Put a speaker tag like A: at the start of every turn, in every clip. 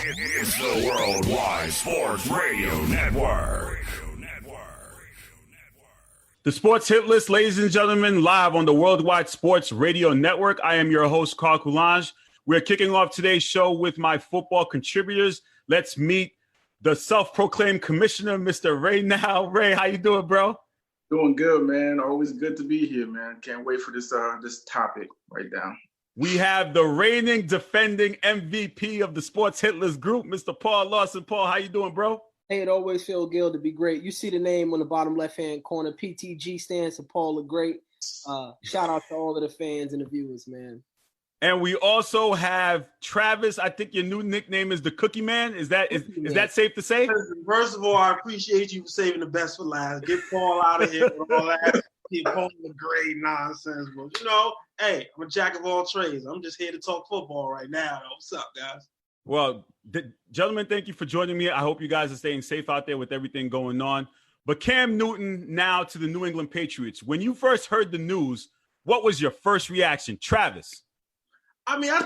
A: It's the Worldwide Sports Radio Network.
B: The Sports Hit List, ladies and gentlemen, live on the Worldwide Sports Radio Network. I am your host, Carl Coulange. We're kicking off today's show with my football contributors. Let's meet the self-proclaimed commissioner, Mr. Ray Now. Ray, how you doing, bro?
C: Doing good, man. Always good to be here, man. Can't wait for this topic right now.
B: We have the reigning, defending MVP of the Sports Hit List group, Mr. Paul Lawson. Paul, how you doing, bro?
D: Hey, it always feels good to be great. You see the name on the bottom left-hand corner. PTG stands for Paul the Great. Shout out to all of the fans and the viewers, man.
B: And we also have Travis. I think your new nickname is the Cookie Man. Is that safe to say?
E: First of all, I appreciate you for saving the best for last. Get Paul out of here with all that Paul the Great nonsense. But, hey, I'm a jack of all trades. I'm just here to talk football right now. What's up, guys?
B: Well, gentlemen, thank you for joining me. I hope you guys are staying safe out there with everything going on. But Cam Newton now to the New England Patriots. When you first heard the news, what was your first reaction? Travis?
E: I mean, I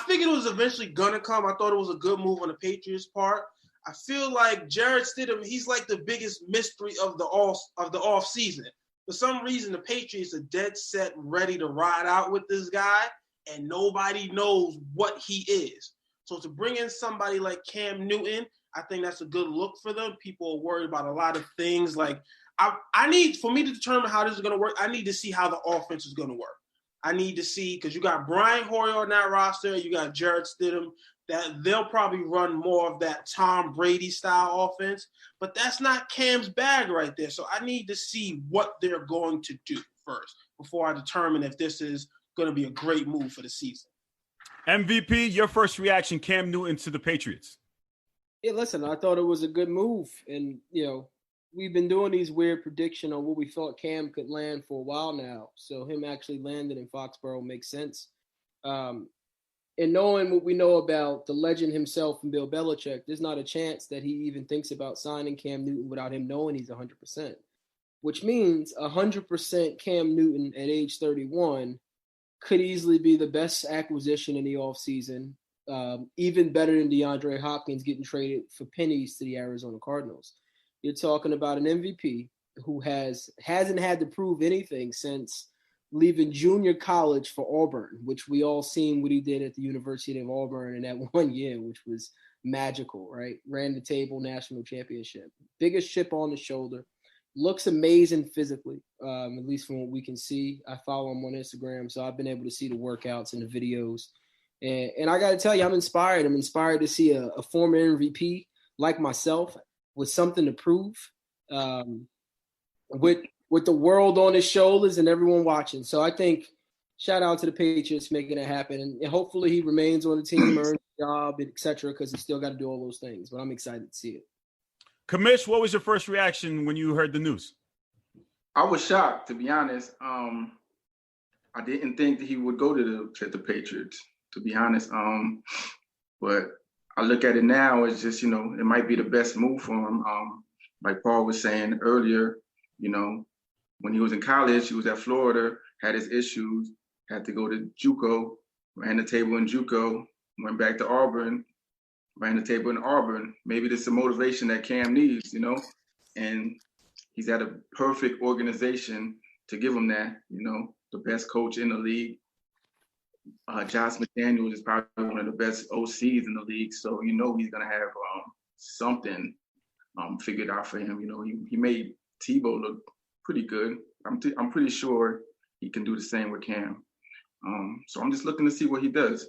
E: figured it was eventually going to come. I thought it was a good move on the Patriots' part. I feel like Jarrett Stidham, he's like the biggest mystery of the off season. For some reason, the Patriots are dead set ready to ride out with this guy, and nobody knows what he is. So to bring in somebody like Cam Newton, I think that's a good look for them. People are worried about a lot of things. Like, for me to determine how this is going to work, I need to see how the offense is going to work. I need to see, because you got Brian Hoyer on that roster, you got Jarrett Stidham, that they'll probably run more of that Tom Brady style offense, but that's not Cam's bag right there. So I need to see what they're going to do first before I determine if this is going to be a great move for the season.
B: MVP, your first reaction, Cam Newton to the Patriots.
D: Yeah, listen, I thought it was a good move. And, we've been doing these weird predictions on what we thought Cam could land for a while now. So him actually landing in Foxborough makes sense. And knowing what we know about the legend himself and Bill Belichick, there's not a chance that he even thinks about signing Cam Newton without him knowing he's 100%, which means 100% Cam Newton at age 31 could easily be the best acquisition in the offseason, even better than DeAndre Hopkins getting traded for pennies to the Arizona Cardinals. You're talking about an MVP who hasn't had to prove anything since leaving junior college for Auburn, which we all seen what he did at the University of Auburn in that 1 year, which was magical, right? Ran the table, national championship. Biggest chip on the shoulder. Looks amazing physically, at least from what we can see. I follow him on Instagram, so I've been able to see the workouts and the videos. And I got to tell you, I'm inspired. I'm inspired to see a former MVP like myself with something to prove, with the world on his shoulders and everyone watching. So I think shout out to the Patriots making it happen. And hopefully he remains on the team, earns a job, et cetera, because he's still got to do all those things. But I'm excited to see it.
B: Kamish, what was your first reaction when you heard the news?
C: I was shocked, to be honest. I didn't think that he would go to the Patriots, to be honest. But I look at it now as just, it might be the best move for him. Like Paul was saying earlier, when he was in college, he was at Florida, had his issues, had to go to JUCO, ran the table in JUCO, went back to Auburn, ran the table in Auburn. Maybe this is the motivation that Cam needs, and he's at a perfect organization to give him that, the best coach in the league. Josh McDaniels is probably one of the best OCs in the league, so he's going to have something figured out for him. He made Tebow look pretty good. I'm pretty sure he can do the same with Cam. So I'm just looking to see what he does.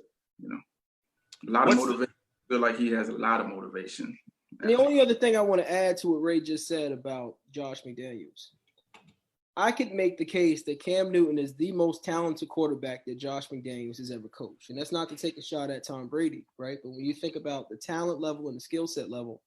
C: A lot of motivation. I feel like he has a lot of motivation.
D: And the only other thing I want to add to what Ray just said about Josh McDaniels, I could make the case that Cam Newton is the most talented quarterback that Josh McDaniels has ever coached. And that's not to take a shot at Tom Brady, right? But when you think about the talent level and the skill set level,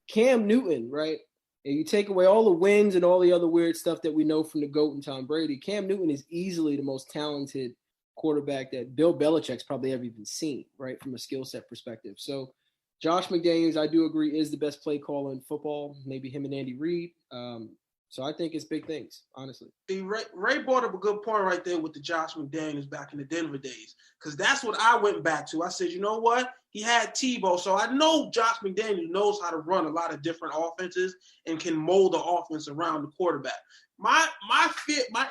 D: Cam Newton, right? And you take away all the wins and all the other weird stuff that we know from the GOAT and Tom Brady, Cam Newton is easily the most talented quarterback that Bill Belichick's probably ever even seen, right, from a skill set perspective. So Josh McDaniels, I do agree, is the best play caller in football, maybe him and Andy Reid. So I think it's big things, honestly.
E: See, Ray brought up a good point right there with the Josh McDaniels back in the Denver days, because that's what I went back to. I said, you know what? He had Tebow, so I know Josh McDaniels knows how to run a lot of different offenses and can mold the offense around the quarterback. My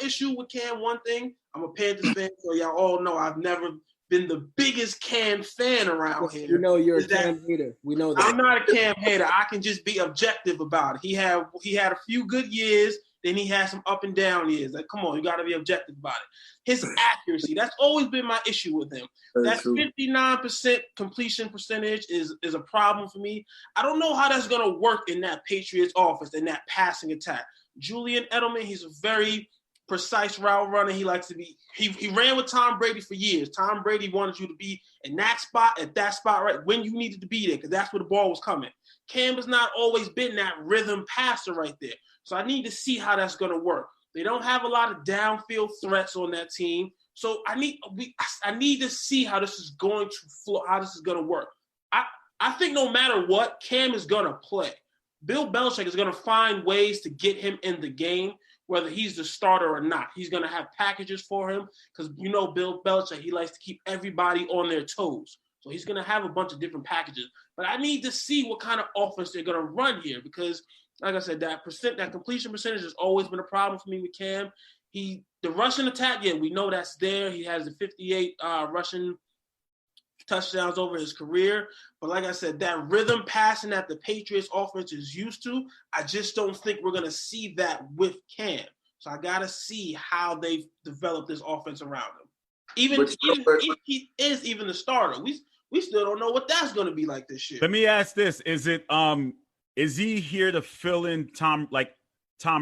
E: issue with Cam, one thing, I'm a Panthers fan, so y'all all know I've never been the biggest Cam fan around here.
D: You know you're a Cam hater. We know that.
E: I'm not a Cam hater. I can just be objective about it. He had a few good years, then he had some up and down years. Like, come on, you got to be objective about it. His accuracy, that's always been my issue with him. That 59% completion percentage is a problem for me. I don't know how that's going to work in that Patriots offense, in that passing attack. Julian Edelman, he's a very precise route runner. He likes to be. He ran with Tom Brady for years. Tom Brady wanted you to be in that spot, at that spot, right when you needed to be there, because that's where the ball was coming. Cam has not always been that rhythm passer right there. So I need to see how that's going to work. They don't have a lot of downfield threats on that team. So I need to see how this is going to flow, how this is going to work. I think no matter what, Cam is going to play. Bill Belichick is going to find ways to get him in the game, whether he's the starter or not. He's going to have packages for him because, you know, Bill Belichick, he likes to keep everybody on their toes. So he's going to have a bunch of different packages. But I need to see what kind of offense they're going to run here because, like I said, that completion percentage has always been a problem for me with Cam. The rushing attack, yeah, we know that's there. He has the 58 rushing touchdowns over his career. But like I said, that rhythm passing that the Patriots offense is used to, I just don't think we're going to see that with Cam. So I got to see how they've developed this offense around him. Even if he is even the starter, we still don't know what that's going to be like this year.
B: Let me ask this. Is he here to fill in Tom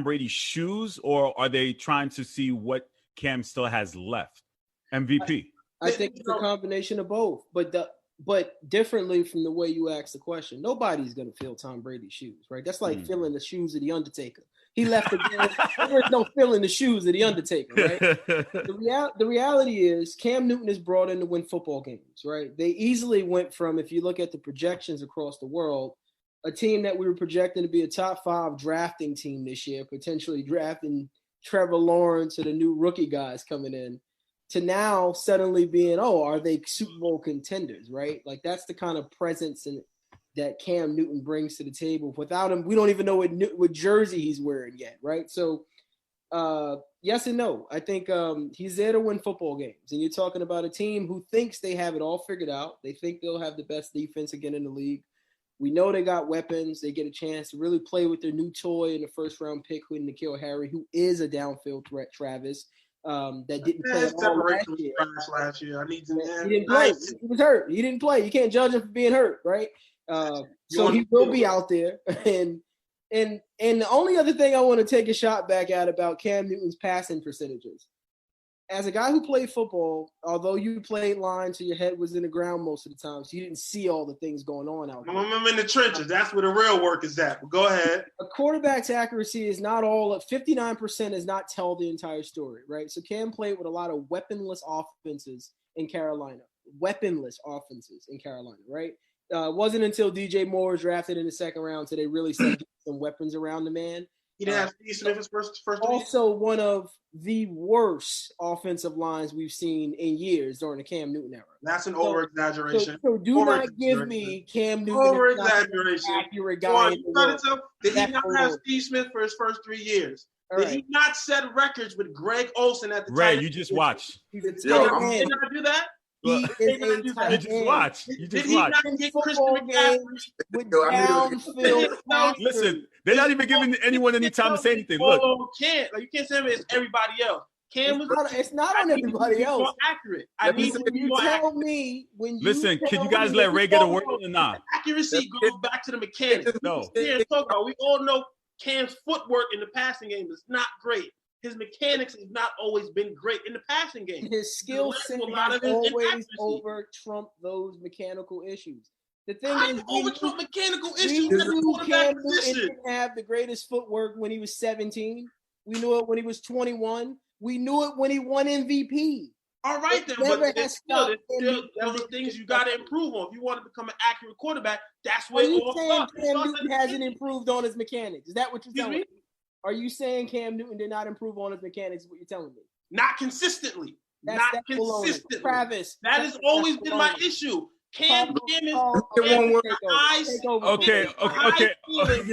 B: Brady's shoes, or are they trying to see what Cam still has left? MVP.
D: I think it's a combination of both, but differently from the way you asked the question. Nobody's going to fill Tom Brady's shoes, right? That's like filling the shoes of the Undertaker. He left the game. There's no filling the shoes of the Undertaker, right? The reality is Cam Newton is brought in to win football games, right? They easily went from, if you look at the projections across the world, a team that we were projecting to be a top 5 drafting team this year, potentially drafting Trevor Lawrence or the new rookie guys coming in, to now suddenly being, are they Super Bowl contenders, right? Like that's the kind of presence that Cam Newton brings to the table. Without him, we don't even know what jersey he's wearing yet, right? So yes and no. I think he's there to win football games. And you're talking about a team who thinks they have it all figured out. They think they'll have the best defense again in the league. We know they got weapons. They get a chance to really play with their new toy in the first-round pick, who N'Keal Harry, who is a downfield threat, Travis. That didn't play at all
E: last year.
D: He didn't play. He was hurt. He didn't play. You can't judge him for being hurt, right? So he will be out there. And the only other thing I want to take a shot back at about Cam Newton's passing percentages. As a guy who played football, although you played line so your head was in the ground most of the time, so you didn't see all the things going on out there.
E: I'm in the trenches. That's where the real work is at. But go ahead.
D: A quarterback's accuracy is not all – 59% does not tell the entire story, right? So Cam played with a lot of weaponless offenses in Carolina. Right? It wasn't until DJ Moore was drafted in the second round until they really started some weapons around the man.
E: He didn't have Steve Smith his first
D: also one of the worst offensive lines we've seen in years during the Cam Newton era.
E: That's an over-exaggeration.
D: So do not give me Cam Newton.
E: Over-exaggeration.
D: Accurate guy
E: Did he not have Steve Smith for his first 3 years? Did he not set records with Greg Olsen at the time?
B: Ray, you just watch.
D: He's a
E: did not do that?
B: You just watch.
E: Did he not get Christian McCaffrey?
B: Listen, they're not even giving anyone any time to say anything. Look,
E: you can't say it's everybody else.
D: It's not on everybody else.
E: More accurate. I need to be more accurate.
B: Listen, can you guys let Ray get a word in or not?
E: Accuracy goes back to the mechanics.
B: No.
E: We all know Cam's footwork in the passing game is not great. His mechanics has not always been great in the passing game.
D: His skill set has always over-trumped those mechanical issues. The thing is,
E: over-trump mechanical issues.
D: Cam Newton didn't have the greatest footwork when he was 17. We knew it when he was 21. We knew it when he won MVP.
E: All right, then, but there's still things you got to improve on. If you want to become an accurate quarterback, that's where it all starts.
D: Cam Newton hasn't improved on his mechanics. Is that what you're telling me? Are you saying Cam Newton did not improve on his mechanics? Is what you're telling me?
E: Not consistently. Not consistently.
D: Travis,
E: that has always been my issue. Cam is
B: Okay.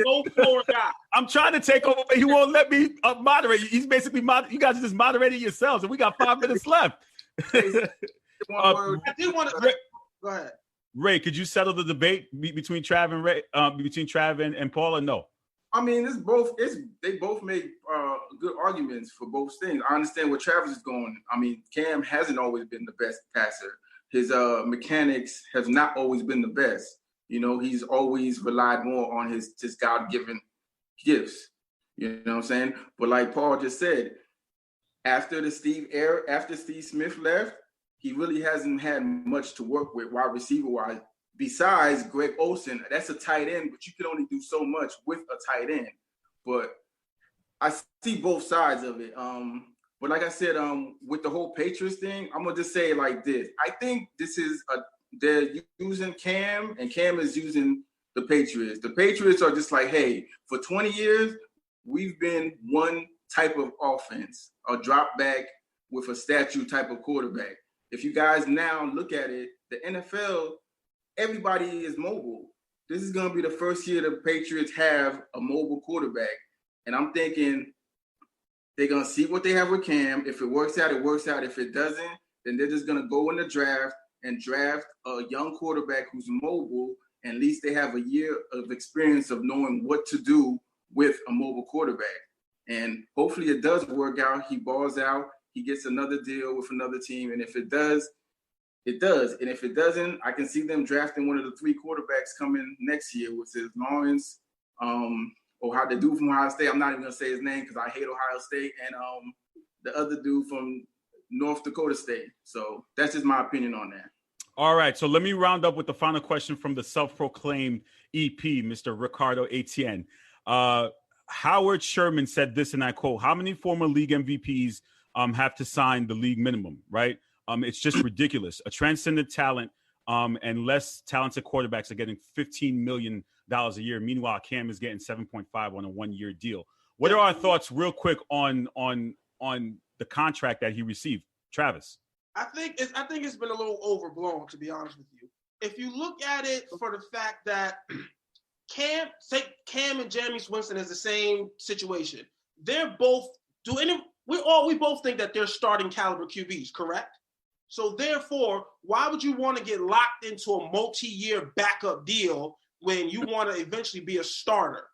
E: no floor guy.
B: I'm trying to take over, but he won't let me moderate. He's basically you guys are just moderating yourselves, and we got 5 minutes left.
E: I did want to go ahead.
B: Ray, could you settle the debate between Trav and Ray, between Trav and Paul, or no?
C: I mean, they both make good arguments for both things. I understand where Travis is going. I mean, Cam hasn't always been the best passer. His mechanics have not always been the best. You know, he's always relied more on his God-given gifts. You know what I'm saying? But like Paul just said, after Steve Smith left, he really hasn't had much to work with wide receiver-wise. Besides Greg Olsen, that's a tight end, but you can only do so much with a tight end. But I see both sides of it. But like I said, with the whole Patriots thing, I'm gonna just say it like this. I think they're using Cam, and Cam is using the Patriots. The Patriots are just like, hey, for 20 years, we've been one type of offense, a drop back with a statue type of quarterback. If you guys now look at it, the NFL, everybody is mobile. This is going to be the first year the Patriots have a mobile quarterback. And I'm thinking they're going to see what they have with Cam. If it works out, it works out. If it doesn't, then they're just going to go in the draft and draft a young quarterback who's mobile. And at least they have a year of experience of knowing what to do with a mobile quarterback. And hopefully it does work out. He balls out. He gets another deal with another team. And if it does, it does. And if it doesn't, I can see them drafting one of the 3 quarterbacks coming next year, which is Lawrence, or how the dude from Ohio State. I'm not even going to say his name because I hate Ohio State. And the other dude from North Dakota State. So that's just my opinion on that.
B: All right. So let me round up with the final question from the self-proclaimed EP, Mr. Ricardo Etienne. Howard Sherman said this, and I quote, "How many former league MVPs have to sign the league minimum, right? It's just ridiculous. A transcendent talent and less talented quarterbacks are getting $15 million a year. Meanwhile, Cam is getting 7.5 on a 1-year deal." What are our thoughts real quick on the contract that he received? Travis?
E: I think it's been a little overblown, to be honest with you. If you look at it for the fact that Cam and Jameis Winston is the same situation. They're both we both think that they're starting caliber QBs, correct? So therefore, why would you want to get locked into a multi-year backup deal when you want to eventually be a starter?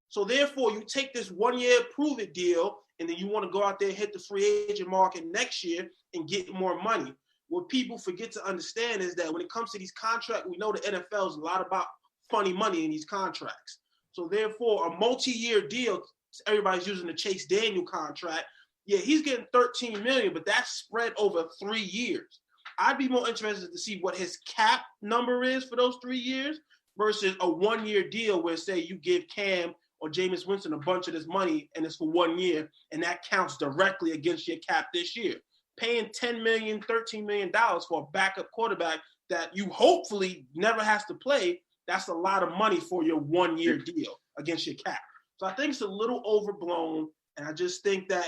E: So therefore, you take this 1-year prove-it deal, and then you want to go out there and hit the free agent market next year and get more money. What people forget to understand is that when it comes to these contracts, we know the NFL is a lot about funny money in these contracts. So therefore, a multi-year deal, everybody's using the Chase Daniel contract. Yeah, he's getting $13 million, but that's spread over 3 years. I'd be more interested to see what his cap number is for those 3 years versus a 1-year deal where, say, you give Cam or Jameis Winston a bunch of this money and it's for 1 year, and that counts directly against your cap this year. Paying $10 million, $13 million for a backup quarterback that you hopefully never has to play, that's a lot of money for your 1-year deal against your cap. So I think it's a little overblown, and I just think that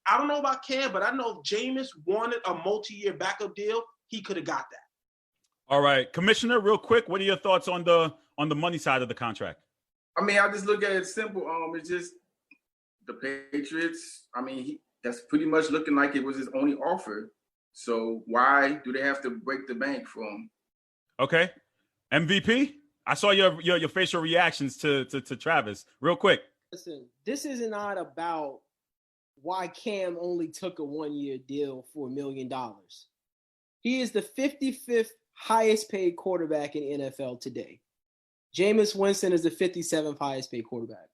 E: I don't know about Cam, but I know if Jameis wanted a multi-year backup deal, he could have got that.
B: All right, Commissioner, real quick, what are your thoughts on the money side of the contract?
C: I mean, I just look at it simple. It's just the Patriots. I mean, that's pretty much looking like it was his only offer. So why do they have to break the bank for him?
B: Okay, MVP. I saw your facial reactions to Travis. Real quick.
D: Listen, this is not about why Cam only took a 1-year deal for $1 million. He is the 55th highest paid quarterback in the NFL today. Jameis Winston is the 57th highest paid quarterback.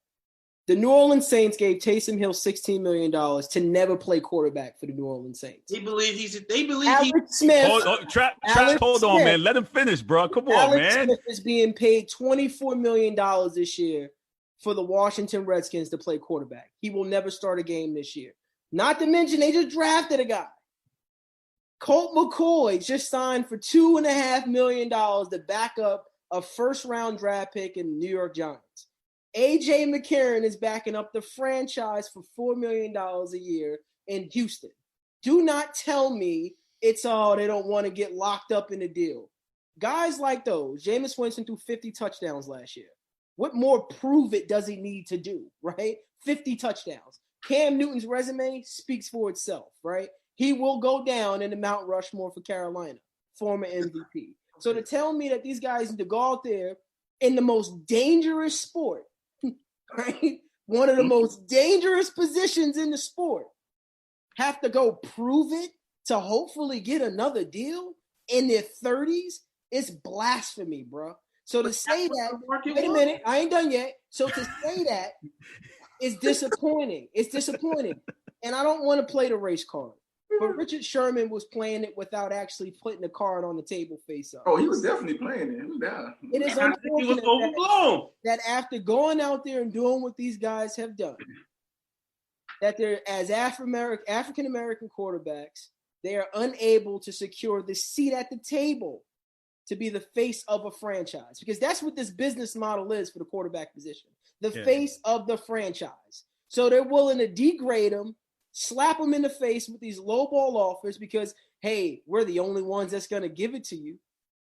D: The New Orleans Saints gave Taysom Hill $16 million to never play quarterback for the New Orleans Saints.
E: They believe
D: Alex Smith.
B: Hold on, man. Let him finish, bro. Come on, man.
D: Alex Smith is being paid $24 million this year for the Washington Redskins to play quarterback. He will never start a game this year. Not to mention, they just drafted a guy. Colt McCoy just signed for $2.5 million to back up a first-round draft pick in the New York Giants. A.J. McCarron is backing up the franchise for $4 million a year in Houston. Do not tell me it's all they don't want to get locked up in the deal. Guys like those, Jameis Winston threw 50 touchdowns last year. What more prove it does he need to do, right? 50 touchdowns. Cam Newton's resume speaks for itself, right? He will go down in the Mount Rushmore for Carolina, former MVP. So to tell me that these guys need to go out there in the most dangerous sport, right? One of the most dangerous positions in the sport, have to go prove it to hopefully get another deal in their 30s, it's blasphemy, bro. So to say that, wait a minute, I ain't done yet. So to say that is disappointing. It's disappointing. And I don't want to play the race card. But Richard Sherman was playing it without actually putting the card on the table face up.
C: Oh, he was definitely playing it. He was down.
D: It is unfortunate that after going out there and doing what these guys have done, that they're as African-American quarterbacks, they are unable to secure the seat at the table to be the face of a franchise. Because that's what this business model is for the quarterback position. The face of the franchise. So they're willing to degrade them, slap them in the face with these low ball offers because, hey, we're the only ones that's going to give it to you.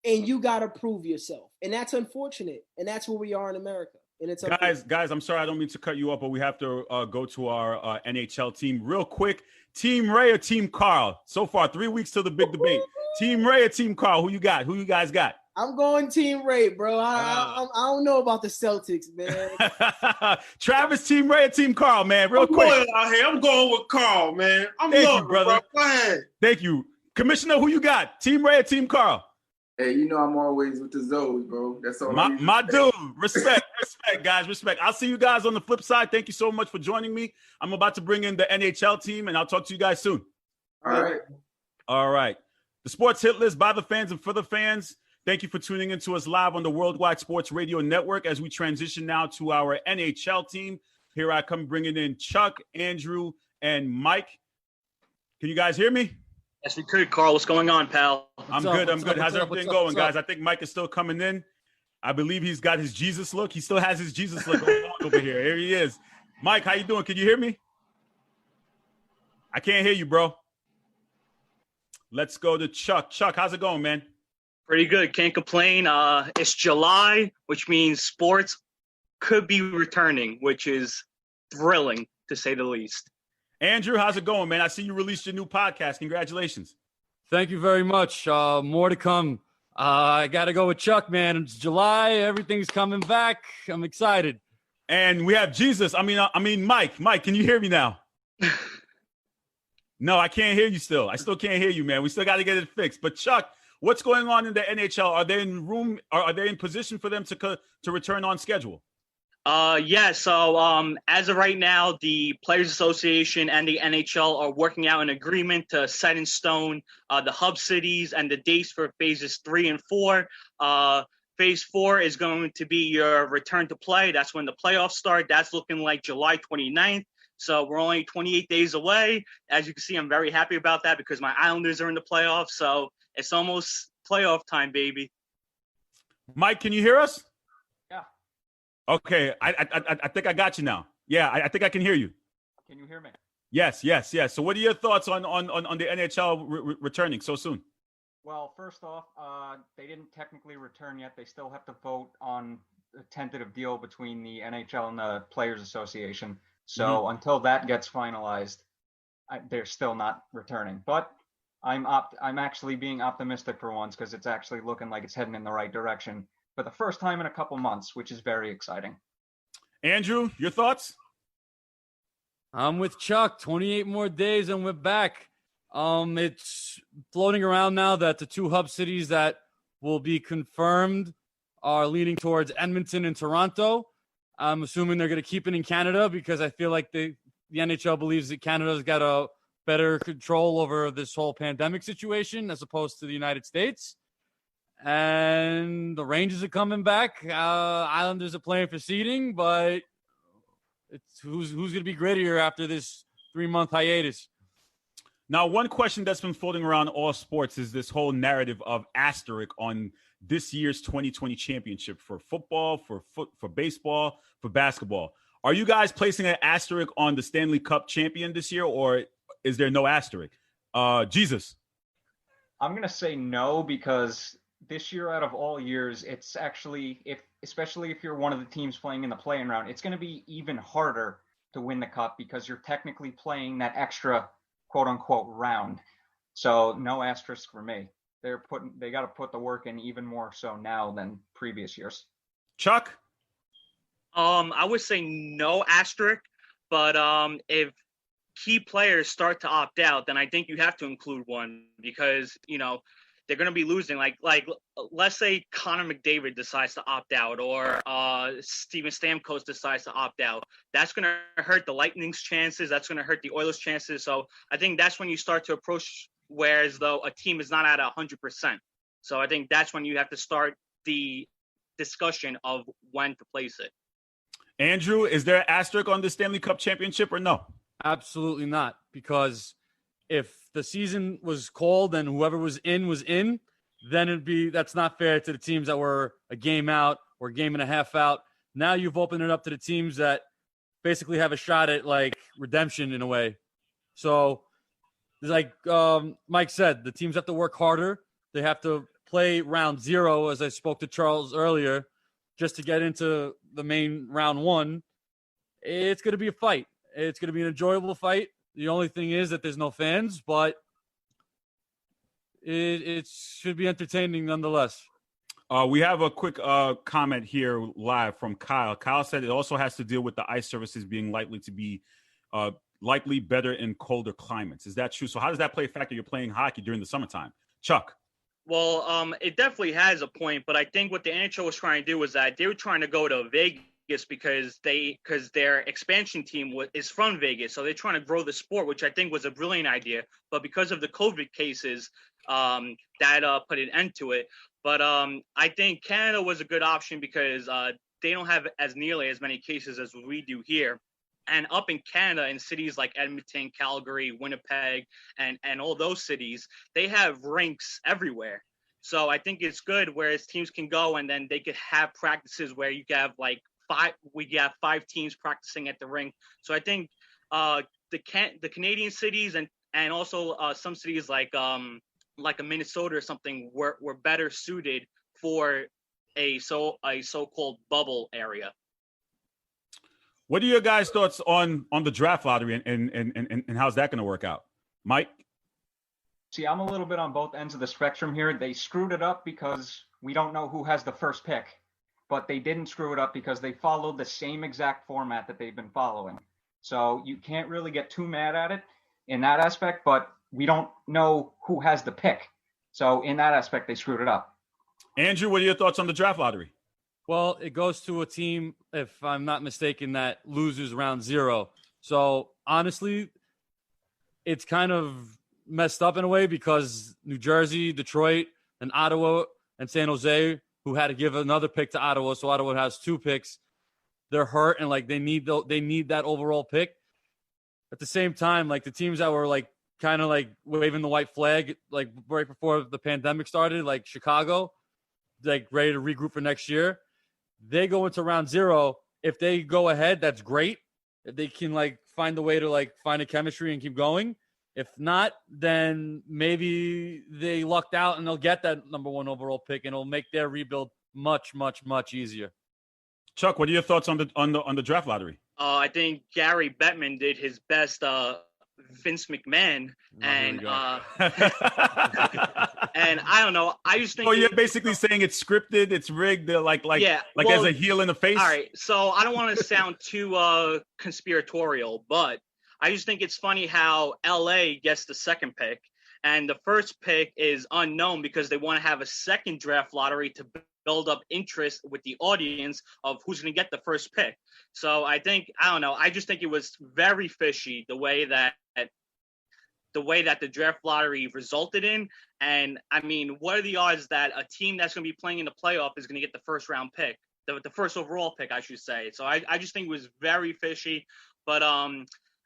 D: And you got to prove yourself. And that's unfortunate. And that's where we are in America. And it's
B: guys, I'm sorry, I don't mean to cut you off, but we have to go to our NHL team real quick. Team Ray or Team Carl? So far, 3 weeks till the big debate. Team Ray or Team Carl? Who you got? Who you guys got?
D: I'm going Team Ray, bro. I don't know about the Celtics, man.
B: Travis, Team Ray or Team Carl, man? Real quick.
E: I'm going with Carl, man.
B: Thank you, brother.
E: Bro. Go ahead.
B: Thank you. Commissioner, who you got? Team Ray or Team Carl?
C: Hey, you know I'm always with the Zoe, bro. That's all.
B: My dude. Respect, guys. Respect. I'll see you guys on the flip side. Thank you so much for joining me. I'm about to bring in the NHL team, and I'll talk to you guys soon. All right. The Sports Hit List by the fans and for the fans. Thank you for tuning in to us live on the Worldwide Sports Radio Network as we transition now to our NHL team. Here I come bringing in Chuck, Andrew, and Mike. Can you guys hear me?
F: Yes, we could. Carl, what's going on, pal?
B: I'm good. How's everything going, guys? I think Mike is still coming in. I believe he's got his Jesus look. He still has his Jesus look going on over here. Here he is. Mike, how you doing? Can you hear me? I can't hear you, bro. Let's go to Chuck. Chuck, how's it going, man?
F: Pretty good. Can't complain. It's July, which means sports could be returning, which is thrilling, to say the least.
B: Andrew, how's it going, man? I see you released your new podcast. Congratulations.
G: Thank you very much. More to come. I got to go with Chuck, man. It's July. Everything's coming back. I'm excited.
B: And we have Jesus. I mean, Mike. Mike, can you hear me now? No, I can't hear you still. I still can't hear you, man. We still got to get it fixed. But Chuck, what's going on in the NHL? Are they in room? Are they in position for them to return on schedule?
F: So as of right now, the Players Association and the NHL are working out an agreement to set in stone the hub cities and the dates for phases 3 and 4. Phase 4 is going to be your return to play. That's when the playoffs start. That's looking like July 29th. So we're only 28 days away. As you can see, I'm very happy about that because my Islanders are in the playoffs. So it's almost playoff time, baby.
B: Mike, can you hear us?
H: Yeah.
B: Okay, I think I got you now. Yeah, I think I can hear you.
H: Can you hear me?
B: Yes. So what are your thoughts on the NHL returning so soon?
H: Well, first off, they didn't technically return yet. They still have to vote on a tentative deal between the NHL and the Players Association. So until that gets finalized, they're still not returning. But I'm actually being optimistic for once because it's actually looking like it's heading in the right direction for the first time in a couple months, which is very exciting.
B: Andrew, your thoughts?
G: I'm with Chuck. 28 more days and we're back. It's floating around now that the 2 hub cities that will be confirmed are leaning towards Edmonton and Toronto. I'm assuming they're going to keep it in Canada because I feel like the NHL believes that Canada's got a better control over this whole pandemic situation as opposed to the United States. And the Rangers are coming back. Islanders are playing for seeding, but it's who's going to be grittier after this 3-month hiatus.
B: Now, one question that's been floating around all sports is this whole narrative of asterisk on this year's 2020 championship for football, for baseball, for basketball. Are you guys placing an asterisk on the Stanley Cup champion this year, or is there no asterisk? Jesus.
H: I'm going to say no, because this year out of all years, it's actually, especially if you're one of the teams playing in the play-in round, it's going to be even harder to win the cup because you're technically playing that extra quote-unquote round. So no asterisk for me. They got to put the work in even more so now than previous years.
B: Chuck?
F: I would say no asterisk, but if key players start to opt out, then I think you have to include one, because they're going to be losing. Like let's say Connor McDavid decides to opt out, or Steven Stamkos decides to opt out. That's going to hurt the Lightning's chances. That's going to hurt the Oilers' chances. So I think that's when you start to approach whereas though a team is not at 100%. So I think that's when you have to start the discussion of when to place it.
B: Andrew, is there an asterisk on the Stanley Cup championship or no?
G: Absolutely not, because if the season was called and whoever was in, then that's not fair to the teams that were a game out or a game and a half out. Now you've opened it up to the teams that basically have a shot at like redemption in a way. So like Mike said, the teams have to work harder. They have to play round 0, as I spoke to Charles earlier, just to get into the main round 1. It's going to be a fight. It's going to be an enjoyable fight. The only thing is that there's no fans, but it should be entertaining nonetheless.
B: We have a quick comment here live from Kyle. Kyle said it also has to deal with the ice surfaces being likely to be likely better in colder climates. Is that true? So how does that play a factor? You're playing hockey during the summertime. Chuck?
F: Well, it definitely has a point, but I think what the NHL was trying to do was that they were trying to go to Vegas because their expansion team is from Vegas, so they're trying to grow the sport, which I think was a brilliant idea. But because of the COVID cases, that put an end to it. But I think Canada was a good option because they don't have nearly as many cases as we do here. And up in Canada, in cities like Edmonton, Calgary, Winnipeg, and all those cities, they have rinks everywhere. So I think it's good, whereas teams can go and then they could have practices where you have like we have 5 teams practicing at the rink. So I think the Canadian cities and also some cities like a Minnesota or something were better suited for a so-called bubble area.
B: What are your guys' thoughts on the draft lottery and how's that going to work out? Mike?
H: See, I'm a little bit on both ends of the spectrum here. They screwed it up because we don't know who has the first pick, but they didn't screw it up because they followed the same exact format that they've been following. So you can't really get too mad at it in that aspect, but we don't know who has the pick. So in that aspect, they screwed it up.
B: Andrew, what are your thoughts on the draft lottery?
G: Well, it goes to a team, if I'm not mistaken, that loses round 0. So honestly, it's kind of messed up in a way because New Jersey, Detroit, and Ottawa and San Jose, who had to give another pick to Ottawa, so Ottawa has 2 picks. They're hurt and like they need that overall pick. At the same time, like the teams that were like kind of like waving the white flag like right before the pandemic started, like Chicago, like ready to regroup for next year. They go into round 0. If they go ahead, that's great. If they can like find a way to like find a chemistry and keep going. If not, then maybe they lucked out and they'll get that number 1 overall pick and it'll make their rebuild much, much, much easier. Chuck,
B: what are your thoughts on the draft lottery?
F: I think Gary Bettman did his best Vince McMahon, and and I don't know. I just think.
B: Oh, you're basically saying it's scripted, it's rigged, like well, as a heel in the face.
F: All right, so I don't want to sound too conspiratorial, but I just think it's funny how LA gets the second pick, and the first pick is unknown because they want to have a second draft lottery to build up interest with the audience of who's going to get the first pick. So I don't know. I just think it was very fishy the way that the draft lottery resulted in. And I mean, what are the odds that a team that's going to be playing in the playoff is going to get the first round pick, the first overall pick, I should say. So I just think it was very fishy. But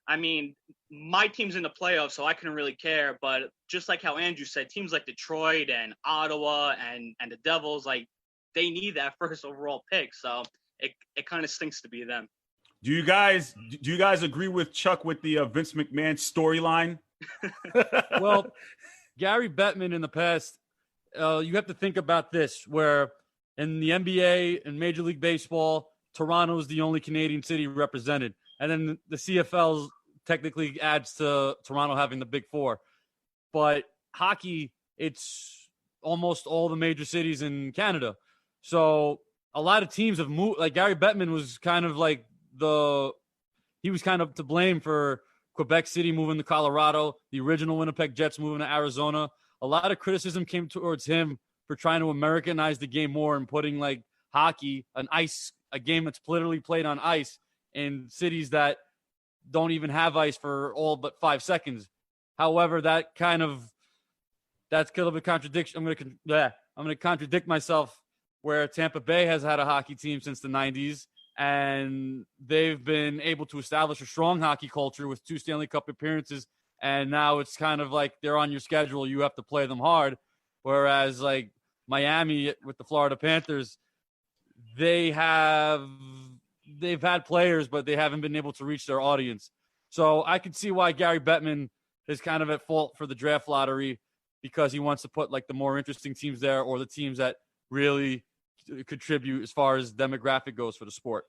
F: I mean, my team's in the playoffs, so I couldn't really care. But just like how Andrew said, teams like Detroit and Ottawa and the Devils, like, they need that first overall pick. So it kind of stinks to be them.
B: Do you guys agree with Chuck with the Vince McMahon storyline?
G: Well, Gary Bettman in the past, you have to think about this, where in the NBA and Major League Baseball, Toronto is the only Canadian city represented. And then the CFL technically adds to Toronto having the Big Four. But hockey, it's almost all the major cities in Canada. So a lot of teams have moved. Like Gary Bettman was kind of like he was kind of to blame for Quebec City moving to Colorado, the original Winnipeg Jets moving to Arizona. A lot of criticism came towards him for trying to Americanize the game more and putting like hockey, a game that's literally played on ice in cities that don't even have ice for all but 5 seconds. However, that's kind of a contradiction. I'm going to contradict myself, where Tampa Bay has had a hockey team since the 90s, and they've been able to establish a strong hockey culture with 2 Stanley Cup appearances. And now it's kind of like they're on your schedule. You have to play them hard. Whereas like Miami with the Florida Panthers, they've had players, but they haven't been able to reach their audience. So I can see why Gary Bettman is kind of at fault for the draft lottery, because he wants to put like the more interesting teams there, or the teams that really contribute as far as demographic goes for the sport.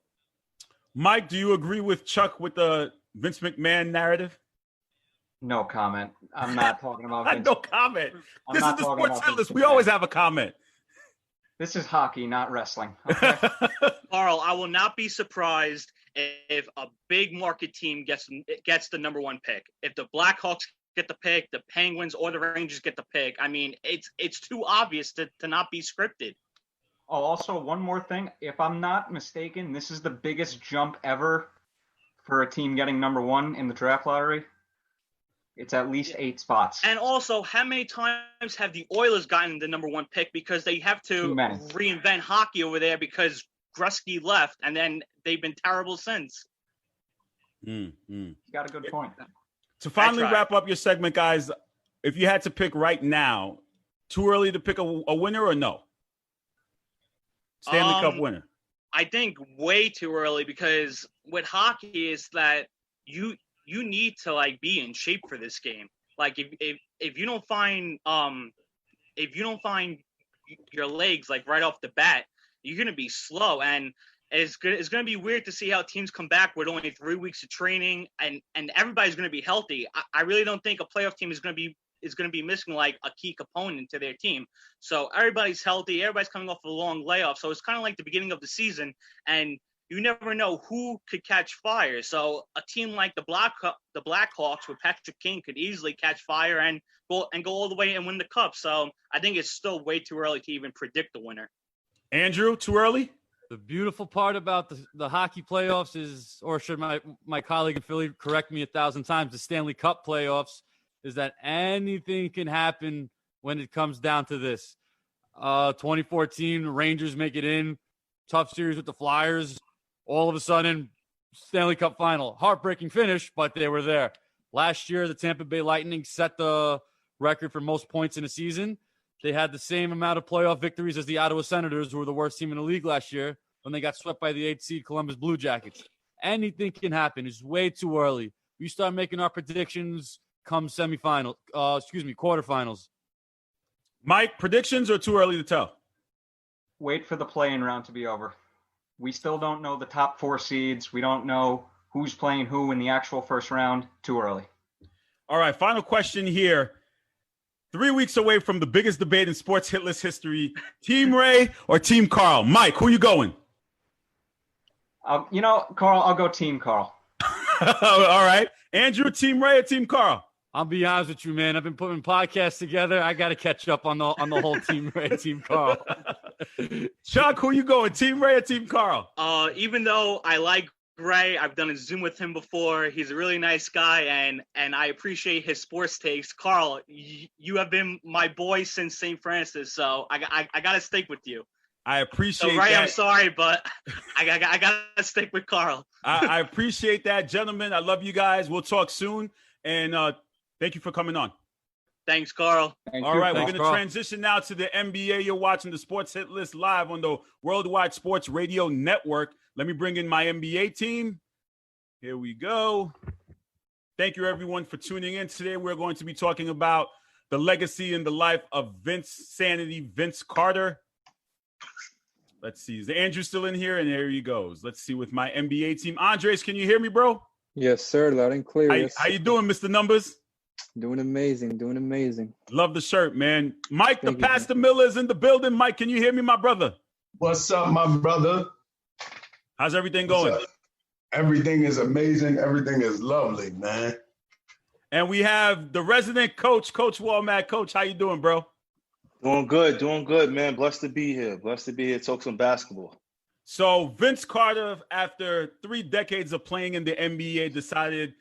B: Mike, do you agree with Chuck with the Vince McMahon narrative?
H: No comment. I'm not talking about Vince.
B: No comment.
H: I'm
B: This is
H: not
B: the
H: talking
B: Sports
H: about
B: Hit
H: Vince
B: List. We
H: McMahon.
B: always have a comment.
H: This is hockey, not wrestling. Okay?
F: Carl, I will not be surprised if a big market team gets the number 1 pick. If the Blackhawks get the pick, the Penguins or the Rangers get the pick. I mean, it's too obvious to not be scripted.
H: Oh, also, one more thing. If I'm not mistaken, this is the biggest jump ever for a team getting number 1 in the draft lottery. It's at least 8 spots.
F: And also, how many times have the Oilers gotten the number 1 pick, because they have to reinvent hockey over there because Gretzky left, and then they've been terrible since.
H: You got a good point.
B: To finally wrap up your segment, guys, if you had to pick right now, too early to pick a winner or no? Stanley Cup winner.
F: I think way too early, because with hockey is that you need to like be in shape for this game. Like if you don't find your legs like right off the bat, you're gonna be slow, and it's gonna be weird to see how teams come back with only 3 weeks of training and everybody's gonna be healthy. I really don't think a playoff team is gonna be missing like a key component to their team. So everybody's healthy, everybody's coming off a long layoff. So it's kind of like the beginning of the season, and you never know who could catch fire. So a team like the Blackhawks with Patrick Kane could easily catch fire and go all the way and win the cup. So I think it's still way too early to even predict the winner.
B: Andrew, too early?
G: The beautiful part about the hockey playoffs is, or should my colleague in Philly correct me 1,000 times, the Stanley Cup playoffs, is that anything can happen when it comes down to this. 2014, Rangers make it in. Tough series with the Flyers. All of a sudden, Stanley Cup final. Heartbreaking finish, but they were there. Last year, the Tampa Bay Lightning set the record for most points in a season. They had the same amount of playoff victories as the Ottawa Senators, who were the worst team in the league last year, when they got swept by the 8th seed Columbus Blue Jackets. Anything can happen. It's way too early. We start making our predictions come quarterfinals.
B: Mike, predictions or too early to tell?
H: Wait for the play-in round to be over. We still don't know the top 4 seeds. We don't know who's playing who in the actual first round. Too early.
B: All right, final question here. 3 weeks away from the biggest debate in sports hit list history, Team Ray or Team Carl? Mike, who you going?
H: Carl, I'll go Team Carl.
B: All right. Andrew, Team Ray or Team Carl?
G: I'll be honest with you, man. I've been putting podcasts together. I got to catch up on the whole Team Ray, Team Carl.
B: Chuck, who you going? Team Ray or Team Carl?
F: Even though I like Ray, I've done a Zoom with him before. He's a really nice guy, and I appreciate his sports takes. Carl, you have been my boy since St. Francis, so I got to stick with you.
B: I appreciate
F: Ray,
B: that.
F: I'm sorry, but I got to stick with Carl.
B: I appreciate that, gentlemen. I love you guys. We'll talk soon. And thank you for coming on.
F: Thanks, Carl.
B: All right, we're
G: Thanks,
B: going to
G: Carl.
B: transition now to the NBA. You're watching the Sports Hit List live on the Worldwide Sports Radio Network. Let me bring in my NBA team. Here we go. Thank you, everyone, for tuning in. Today, we're going to be talking about the legacy and the life of Vince Carter. Let's see. Is Andrew still in here? And there he goes. Let's see with my NBA team. Andres, can you hear me, bro?
I: Yes, sir. Loud and clear.
B: How you doing, Mr. Numbers?
I: Doing amazing.
B: Love the shirt, man. Mike,
I: Thank
B: the
I: you,
B: Pastor Miller is in the building. Mike, can you hear me, my brother?
J: What's up, my brother?
B: How's everything
J: What's
B: going?
J: up? Everything is amazing. Everything is lovely, man.
B: And we have the resident coach, Coach Walmack. Coach, how you doing, bro?
K: Doing good, man. Blessed to be here. Talk some basketball.
B: So Vince Carter, after 3 decades of playing in the NBA, decided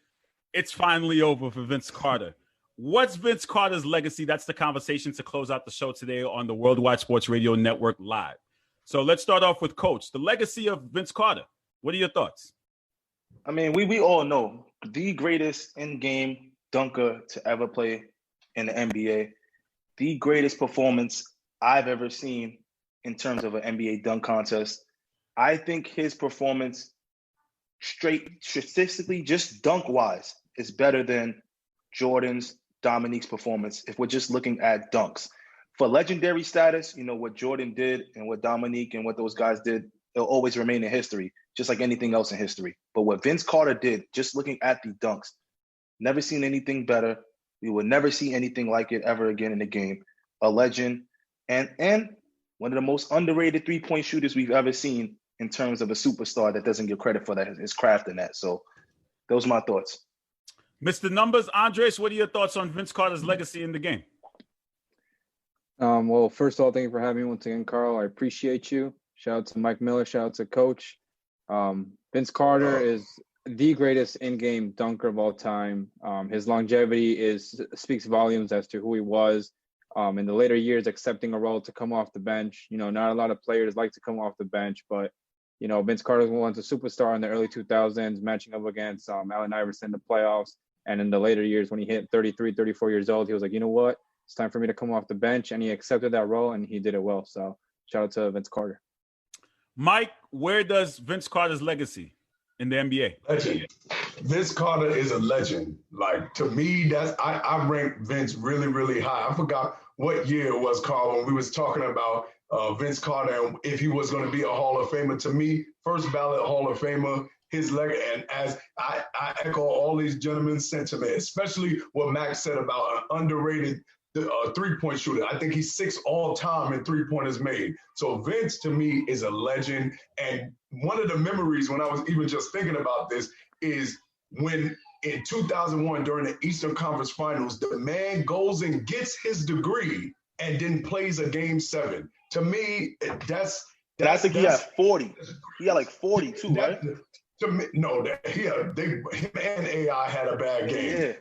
B: it's finally over for Vince Carter. What's Vince Carter's legacy? That's the conversation to close out the show today on the Worldwide Sports Radio Network live. So let's start off with Coach. The legacy of Vince Carter. What are your thoughts?
K: I mean, we all know the greatest in-game dunker to ever play in the NBA. The greatest performance I've ever seen in terms of an NBA dunk contest. I think his performance statistically, just dunk-wise, is better than Jordan's, Dominique's performance if we're just looking at dunks. For legendary status, what Jordan did and what Dominique and what those guys did, it'll always remain in history, just like anything else in history. But what Vince Carter did, just looking at the dunks, never seen anything better. We will never see anything like it ever again in the game. A legend and one of the most underrated three-point shooters we've ever seen in terms of a superstar that doesn't get credit for that, his craft in that. So those are my thoughts.
B: Mr. Numbers, Andres, what are your thoughts on Vince Carter's legacy in the game?
I: Well, first of all, thank you for having me once again, Carl. I appreciate you. Shout out to Mike Miller. Shout out to Coach. Vince Carter is the greatest in-game dunker of all time. His longevity speaks volumes as to who he was. In the later years, accepting a role to come off the bench. Not a lot of players like to come off the bench, but Vince Carter was a superstar in the early 2000s, matching up against Allen Iverson in the playoffs. And in the later years, when he hit 33, 34 years old, he was like, you know what? It's time for me to come off the bench. And he accepted that role, and he did it well. So shout out to Vince Carter.
B: Mike, where does Vince Carter's legacy in the NBA?
J: Legend. Vince Carter is a legend. Like, to me, I rank Vince really, really high. I forgot what year it was, Carl, when we was talking about Vince Carter and if he was going to be a Hall of Famer. To me, first ballot Hall of Famer. His legacy, and as I echo all these gentlemen's sentiment, especially what Max said about an underrated three-point shooter. I think he's 6th all time in three-pointers made. So Vince, to me, is a legend. And one of the memories when I was even just thinking about this is when in 2001 during the Eastern Conference Finals, the man goes and gets his degree and then plays a Game 7. To me,
K: I think he had 40. He had like 42, right?
J: To me, no, him and AI had a bad game. Yeah.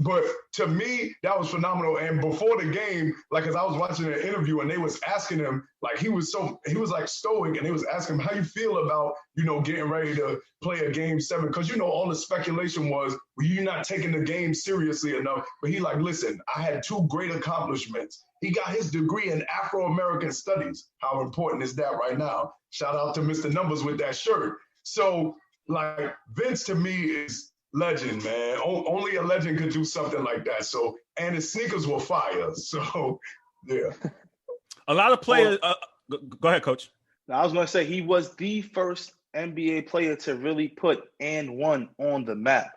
J: But to me, that was phenomenal. And before the game, like, as I was watching an interview and they was asking him, like, he was like stoic, and they was asking him how you feel about, getting ready to play a Game 7. Because, all the speculation was, well, you're not taking the game seriously enough. But he like, listen, I had 2 great accomplishments. He got his degree in Afro-American studies. How important is that right now? Shout out to Mr. Numbers with that shirt. So, like, Vince to me is legend, man. Only a legend could do something like that. So, and his sneakers were fire. So, yeah.
B: A lot of players. Go ahead, Coach.
K: I was going to say he was the first NBA player to really put and one on the map.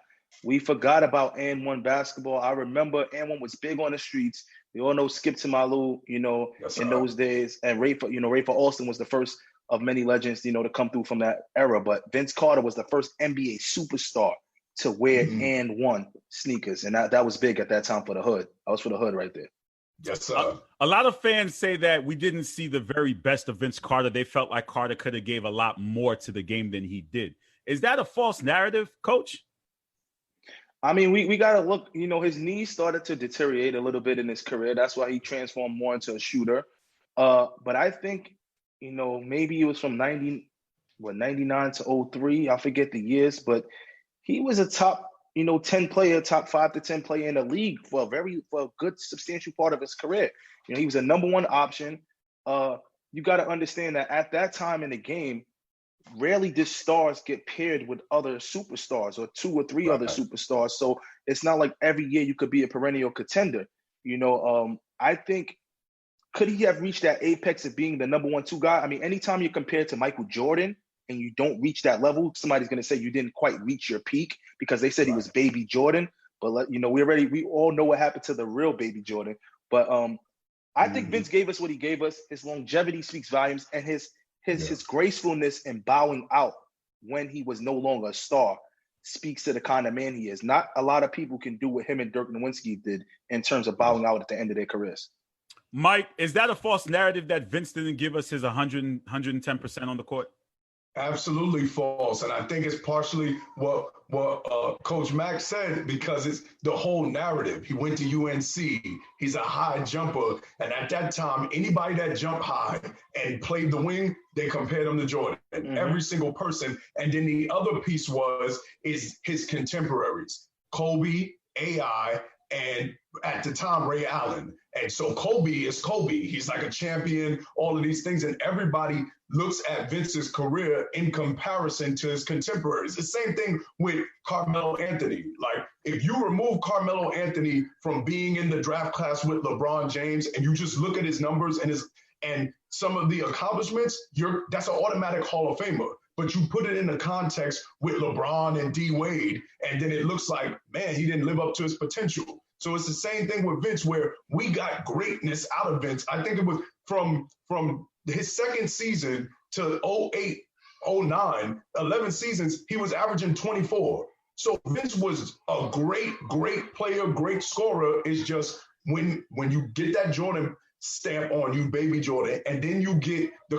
K: We forgot about and one basketball. I remember and one was big on the streets. We all know Skip Tamalu,
J: Yes,
K: in those days, and Rafer Alston was the first of many legends, to come through from that era. But Vince Carter was the first NBA superstar to wear and one sneakers. And that was big at that time for the hood. I was for the hood right there.
J: Yes, sir.
B: A lot of fans say that we didn't see the very best of Vince Carter. They felt like Carter could have gave a lot more to the game than he did. Is that a false narrative, Coach?
K: I mean, we got to look, his knees started to deteriorate a little bit in his career. That's why he transformed more into a shooter. But I think, maybe it was from 99 99 to 03. I forget the years, but he was a top, 10 player, top 5 to 10 player in the league for a good substantial part of his career. He was a number one option. You got to understand that at that time in the game, rarely did stars get paired with other superstars or 2 or 3 other superstars. So it's not like every year you could be a perennial contender. I think, could he have reached that apex of being the number 1, 2 guy? I mean, anytime you're compared to Michael Jordan and you don't reach that level, somebody's going to say you didn't quite reach your peak because they said he was baby Jordan. But, we all know what happened to the real baby Jordan. But I think Vince gave us what he gave us. His longevity speaks volumes, and his gracefulness in bowing out when he was no longer a star speaks to the kind of man he is. Not a lot of people can do what him and Dirk Nowitzki did in terms of bowing out at the end of their careers.
B: Mike, is that a false narrative that Vince didn't give us his 110% on the court?
J: Absolutely false. And I think it's partially what Coach Mack said, because it's the whole narrative. He went to UNC. He's a high jumper. And at that time, anybody that jumped high and played the wing, they compared him to Jordan. Every single person. And then the other piece is his contemporaries, Kobe, AI, and at the time, Ray Allen. And so Kobe is Kobe. He's like a champion, all of these things. And everybody looks at Vince's career in comparison to his contemporaries. The same thing with Carmelo Anthony. Like, if you remove Carmelo Anthony from being in the draft class with LeBron James and you just look at his numbers and some of the accomplishments, that's an automatic Hall of Famer. But you put it in the context with LeBron and D Wade, and then it looks like, man, he didn't live up to his potential. So it's the same thing with Vince, where we got greatness out of Vince. I think it was from his second season to 08, 09, 11 seasons, he was averaging 24. So Vince was a great player, great scorer. It's just when you get that Jordan stamp on you, baby Jordan, and then you get the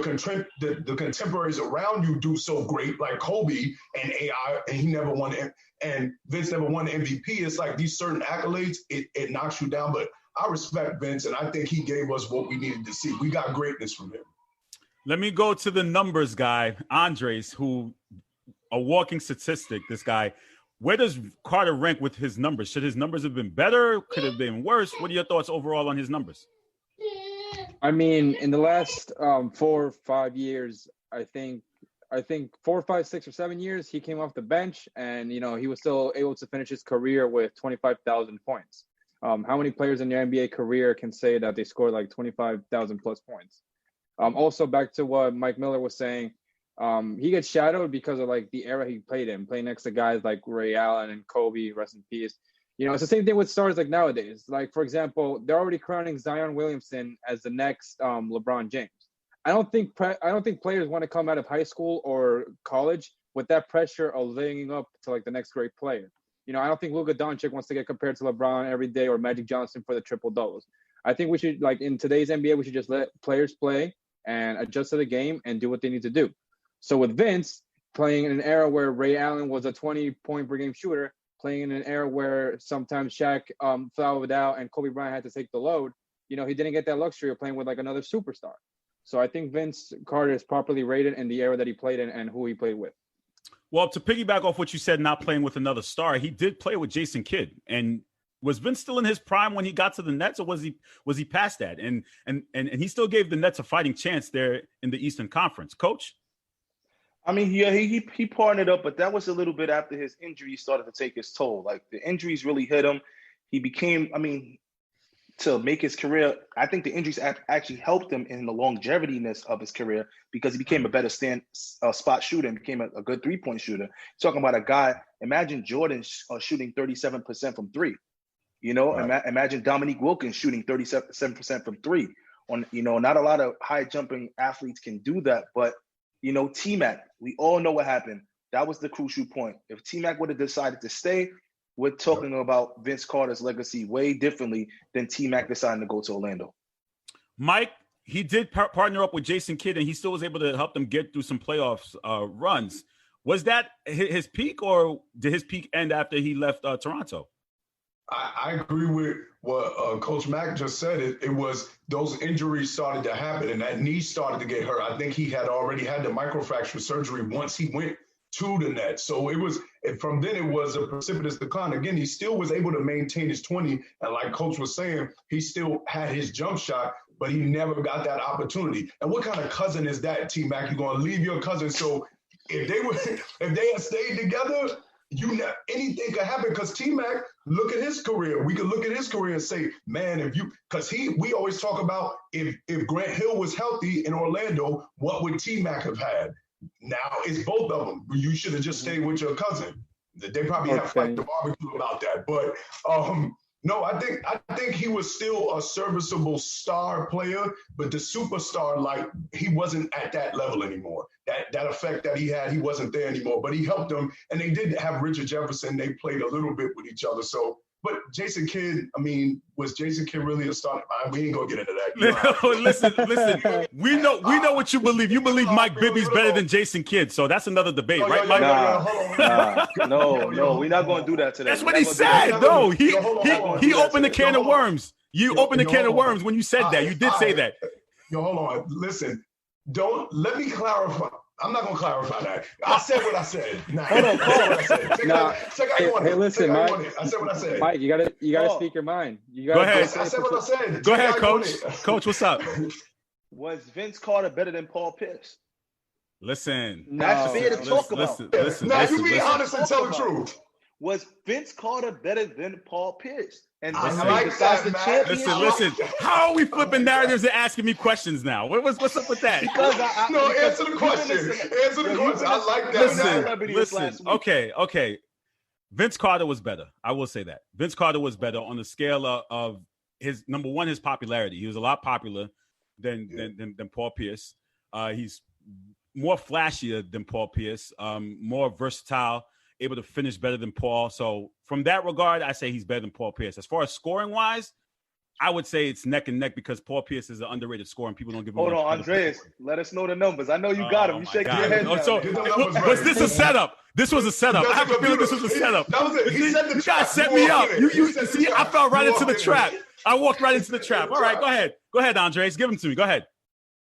J: contemporaries around you do so great, like Kobe and AI, and he never won it, and Vince never won the MVP. It's like these certain accolades, it knocks you down. But I respect Vince, and I think he gave us what we needed to see. We got greatness from him.
B: Let me go to the numbers guy, Andres, who a walking statistic, this guy. Where does Carter rank with his numbers? Should his numbers have been better? Could it have been worse? What are your thoughts overall on his numbers?
I: I mean, in the last 4 or 5 years, I think 4, 5, 6, or 7 years, he came off the bench and, he was still able to finish his career with 25,000 points. How many players in their NBA career can say that they scored like 25,000 plus points? Also, back to what Mike Miller was saying, he gets shadowed because of like the era he played in, playing next to guys like Ray Allen and Kobe, rest in peace. It's the same thing with stars like nowadays. Like, for example, they're already crowning Zion Williamson as the next LeBron James. I don't think players want to come out of high school or college with that pressure of living up to like the next great player. I don't think Luka Doncic wants to get compared to LeBron every day or Magic Johnson for the triple doubles. I think we should, like in today's NBA, we should just let players play and adjust to the game and do what they need to do. So with Vince playing in an era where Ray Allen was a 20-point per game shooter, playing in an era where sometimes Shaq fouled out and Kobe Bryant had to take the load, he didn't get that luxury of playing with like another superstar. So I think Vince Carter is properly rated in the era that he played in and who he played with.
B: Well, to piggyback off what you said, not playing with another star, he did play with Jason Kidd. And was Vince still in his prime when he got to the Nets, or was he past that? And he still gave the Nets a fighting chance there in the Eastern Conference. Coach?
K: I mean, yeah, he partnered up, but that was a little bit after his injury started to take his toll. Like, the injuries really hit him. He became, to make his career, I think the injuries actually helped him in the longevitiness of his career, because he became a better spot shooter and became a good three-point shooter. Talking about a guy, imagine Jordan shooting 37% from three. Imagine Dominique Wilkins shooting 37% from three. Not a lot of high-jumping athletes can do that, but T-Mac, we all know what happened. That was the crucial point. If T-Mac would have decided to stay, we're talking about Vince Carter's legacy way differently than T-Mac deciding to go to Orlando.
B: Mike, he did partner up with Jason Kidd, and he still was able to help them get through some playoffs runs. Was that his peak, or did his peak end after he left Toronto?
J: I agree with what Coach Mack just said. It was those injuries started to happen and that knee started to get hurt. I think he had already had the microfracture surgery once he went to the net. So from then it was a precipitous decline. Again, he still was able to maintain his 20. And like Coach was saying, he still had his jump shot, but he never got that opportunity. And what kind of cousin is that, T-Mac? You're going to leave your cousin. So if they had stayed together, anything could happen because T-Mac, look at his career. We could look at his career and say, man, we always talk about if Grant Hill was healthy in Orlando, what would T-Mac have had? Now it's both of them. You should have just stayed with your cousin. They probably have fight the barbecue about that. But no, I think he was still a serviceable star player, but the superstar, like, he wasn't at that level anymore. That effect that he had, he wasn't there anymore. But he helped them, and they did have Richard Jefferson. They played a little bit with each other. So, but Jason Kidd, I mean, was Jason Kidd really a starter? We ain't gonna get into that.
B: Listen. We know what you believe. You believe Mike Bibby's better than Jason Kidd, so that's another debate, right, Mike?
K: No, we're not gonna do that today.
B: That's what he said. No, he opened a can of worms. You opened a can of worms when you said that. You did say that.
J: Hold on. Listen, let me clarify. I'm not gonna clarify that. I said what I said.
I: Hold on. Hey, listen, Mike.
J: I said what I said.
I: Mike, you gotta speak your mind.
J: Go ahead. I said what I said.
B: Go ahead, Coach. Coach, what's up?
K: Was Vince Carter better than Paul Pierce?
B: Listen.
K: That's fair to talk about.
B: Listen.
J: Now you be honest and tell the truth.
K: Was Vince Carter better than Paul Pierce? And
J: I like that, man.
B: Listen. How are we flipping narratives and asking me questions now? What's up with that?
K: Because
J: answer the question. Answer the question. I like that.
B: Listen. Okay. Vince Carter was better. I will say that. Vince Carter was better on the scale of his, number one, his popularity. He was a lot popular than Paul Pierce. He's more flashier than Paul Pierce, more versatile, able to finish better than Paul. So from that regard, I say he's better than Paul Pierce. As far as scoring wise, I would say it's neck and neck because Paul Pierce is an underrated scorer and people don't give him.
K: Hold on, Andreas, let us know the numbers. I know you got them. You shaking your head.
B: Was this a setup? This was a setup. I have a feeling this was a setup.
J: That was it.
B: You guys set me up. You see, I fell right into the trap. I walked right into the trap. All right, go ahead, Andres. Give them to me. Go ahead.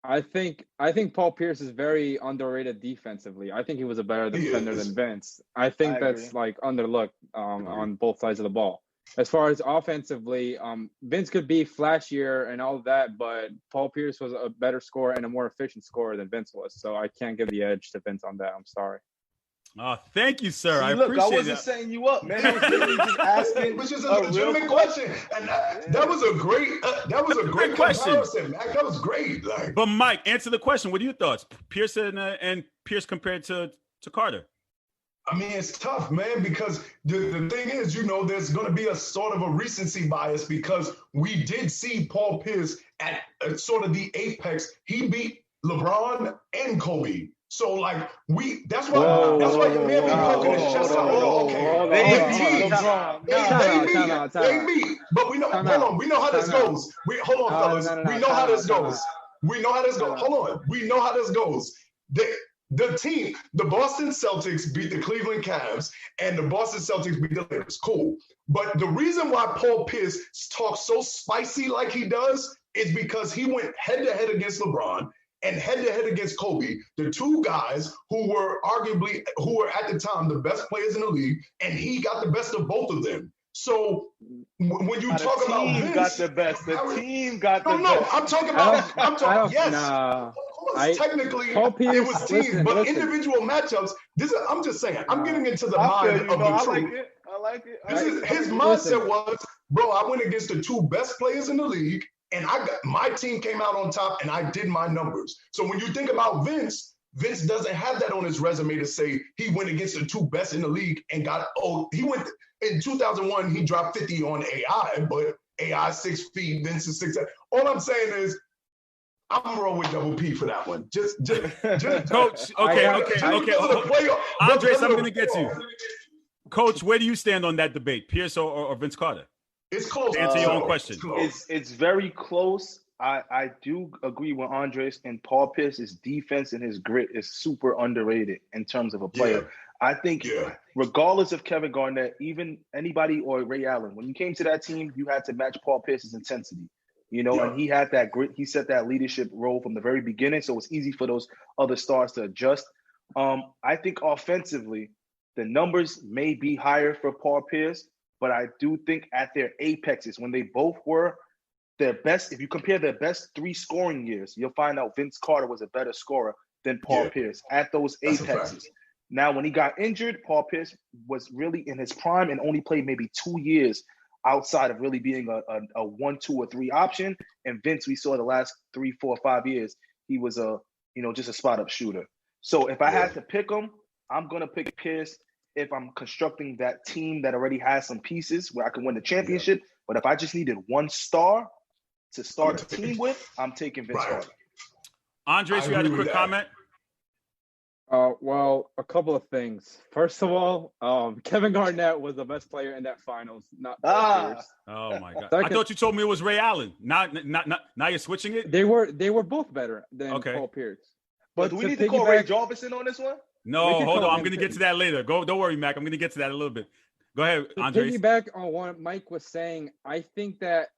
I: I think Paul Pierce is very underrated defensively. I think he was a better defender than Vince. I think that's like underlooked on both sides of the ball. As far as offensively, Vince could be flashier and all of that, but Paul Pierce was a better scorer and a more efficient scorer than Vince was. So I can't give the edge to Vince on that. I'm sorry.
B: Oh, thank you, sir.
K: See,
B: I
K: look,
B: appreciate
K: I wasn't setting you up, man. I was literally just asking,
J: which is a legitimate question, and that was a great
B: question,
J: Mac. That was great. Like,
B: but Mike, answer the question. What are your thoughts, Pierce and Pierce compared to Carter?
J: I mean, it's tough, man, because the thing is, there's going to be a sort of a recency bias because we did see Paul Pierce at sort of the apex. He beat LeBron and Kobe. So, like, that's why your man be poking his chest out. They beat. But we know, hold on, we know how this goes. Hold on, fellas. We know how this goes. Hold on. We know how this goes. The team, the Boston Celtics beat the Cleveland Cavs, and the Boston Celtics beat the Lakers. Cool. But the reason why Paul Pierce talks so spicy like he does is because he went head-to-head against LeBron and head-to-head against Kobe, the two guys who were at the time the best players in the league, and he got the best of both of them. So when you talk about Vince,
K: the team got the best.
J: No, I'm talking about. Yes. Technically, it was teams, but individual matchups. I'm just saying. I'm getting into the mind of the truth.
K: I like it.
J: His mindset was, bro, I went against the two best players in the league, and my team came out on top, and I did my numbers. So when you think about Vince doesn't have that on his resume to say he went against the two best in the league and he went in 2001. He dropped 50 on AI, but AI 6 feet, Vince is 6. All I'm saying is, I'm rolling with Double P for that one. Just
B: Coach. Okay. Andres, I'm going to get you. Coach, where do you stand on that debate, Pierce or Vince Carter?
J: It's close.
B: To answer your own question.
K: It's very close. I do agree with Andres, and Paul Pierce's defense and his grit is super underrated in terms of a player. I think regardless of Kevin Garnett, even anybody or Ray Allen, when you came to that team, you had to match Paul Pierce's intensity. And he had that grit. He set that leadership role from the very beginning, so it's easy for those other stars to adjust. I think offensively, the numbers may be higher for Paul Pierce, but I do think at their apexes, when they both were their best, if you compare their best 3 scoring years, you'll find out Vince Carter was a better scorer than Paul Pierce at those apexes. Now, when he got injured, Paul Pierce was really in his prime and only played maybe 2 years outside of really being a 1, 2, or 3 option. And Vince, we saw the last 3, 4, 5 years, he was just a spot-up shooter. So if I had to pick him, I'm going to pick Pierce if I'm constructing that team that already has some pieces where I can win the championship. But if I just needed 1 star to start a team with, I'm taking Vince Carter.
B: Andres, you had a quick comment?
I: Well, a couple of things. First of all, Kevin Garnett was the best player in that finals, not Paul Pierce.
B: Oh my God! I thought you told me it was Ray Allen. Now you're switching it.
I: They were both better than Paul Pierce.
K: But do we need to call Ray Jarvis in on this one?
B: No, hold on. I'm going to get to that later. Don't worry, Mac. I'm going to get to that a little bit. Go ahead, Andres.
I: Piggyback on what Mike was saying, I think that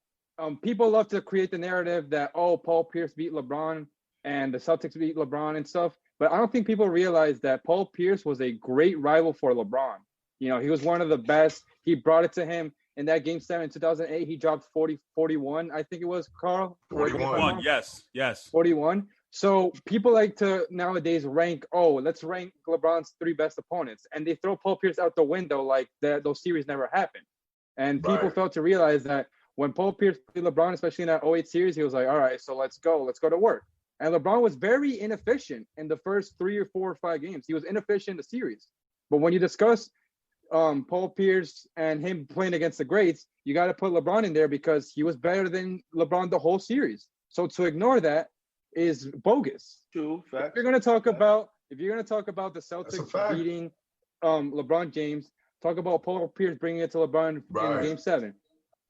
I: people love to create the narrative that, Paul Pierce beat LeBron and the Celtics beat LeBron and stuff. But I don't think people realize that Paul Pierce was a great rival for LeBron. He was one of the best. He brought it to him in that Game 7 in 2008. He dropped 41, I think it was, Carl?
B: 41, yes.
I: 41. So people like to nowadays rank, let's rank LeBron's 3 best opponents. And they throw Paul Pierce out the window like those series never happened. And people fail to realize that when Paul Pierce played LeBron, especially in that 08 series, he was like, all right, so let's go to work. And LeBron was very inefficient in the first 3 or 4 or 5 games. He was inefficient in the series. But when you discuss Paul Pierce and him playing against the greats, you got to put LeBron in there because he was better than LeBron the whole series. So to ignore that is bogus.
K: True. Fact.
I: If you're going to talk about the Celtics beating LeBron James, talk about Paul Pierce bringing it to LeBron in Game 7.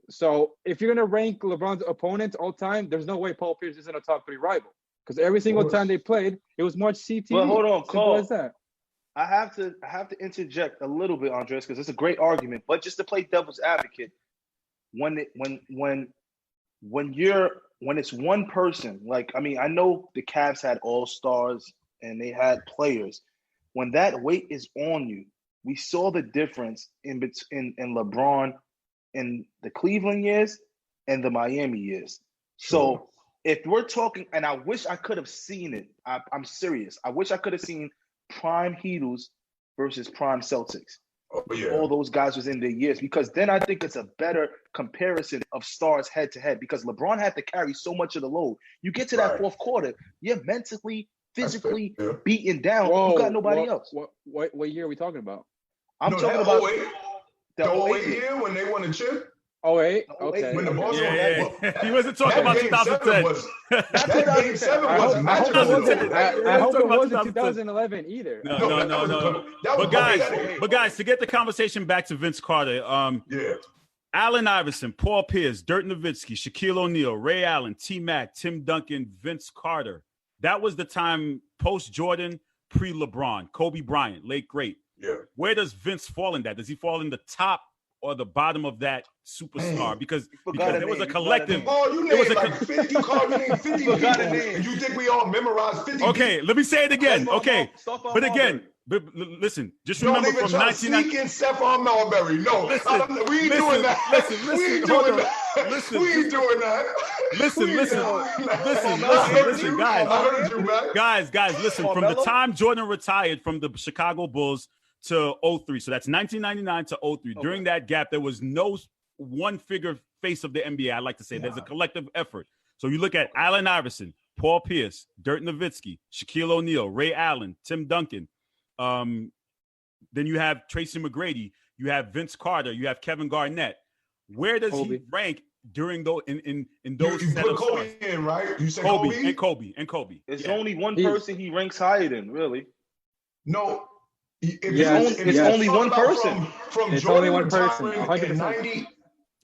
I: So if you're going to rank LeBron's opponents all time, there's no way Paul Pierce isn't a top 3 rival. Because every single time they played, it was much CTE.
K: But hold on,
I: Simple as that.
K: I have to interject a little bit, Andres, because it's a great argument. But just to play devil's advocate, when it's one person, I know the Cavs had all-stars and they had players. When that weight is on you, we saw the difference in LeBron in the Cleveland years and the Miami years. So if we're talking, and I wish I could have seen it, I'm serious. I wish I could have seen prime Heatles versus prime Celtics. All those guys was in their years, because then I think it's a better comparison of stars head to head, because LeBron had to carry so much of the load. You get to that fourth quarter, you're mentally, physically beaten down. You got nobody else.
I: What year are we talking about?
K: I'm talking about
J: the 08 year when they won the chip.
I: 08? Okay.
J: When the Bulls
B: he wasn't talking about 2010.
J: That Game 7 was magical.
I: I hope it wasn't 2011 either.
B: No. But guys, to get the conversation back to Vince Carter, Allen Iverson, Paul Pierce, Dirk Nowitzki, Shaquille O'Neal, Ray Allen, T-Mac, Tim Duncan, Vince Carter. That was the time post-Jordan, pre-LeBron, Kobe Bryant, late great.
J: Yeah.
B: Where does Vince fall in that? Does he fall in the top or the bottom of that superstar? Because there was a collective.
J: You named 50. You called me 50 people, and you think we all memorized 50
B: Okay, let me say it again. Okay, but again, listen, just remember from 1990.
J: In Stephon Marbury. No, we ain't doing that. We ain't doing that. We ain't doing that.
B: Listen, guys, listen. From the time Jordan retired from the Chicago Bulls to 03. So that's 1999 to 03. Okay. During that gap, there was no one-figure face of the NBA. I like to say there's a collective effort. So you look at Allen Iverson, Paul Pierce, Dirk Nowitzki, Shaquille O'Neal, Ray Allen, Tim Duncan. Then you have Tracy McGrady. You have Vince Carter. You have Kevin Garnett. Where does he rank during those in those?
J: You put Kobe in, right? You said
B: Kobe and Kobe.
K: It's only one person he ranks higher than, really.
J: No.
K: It's only one person.
J: From Jordan only one person. In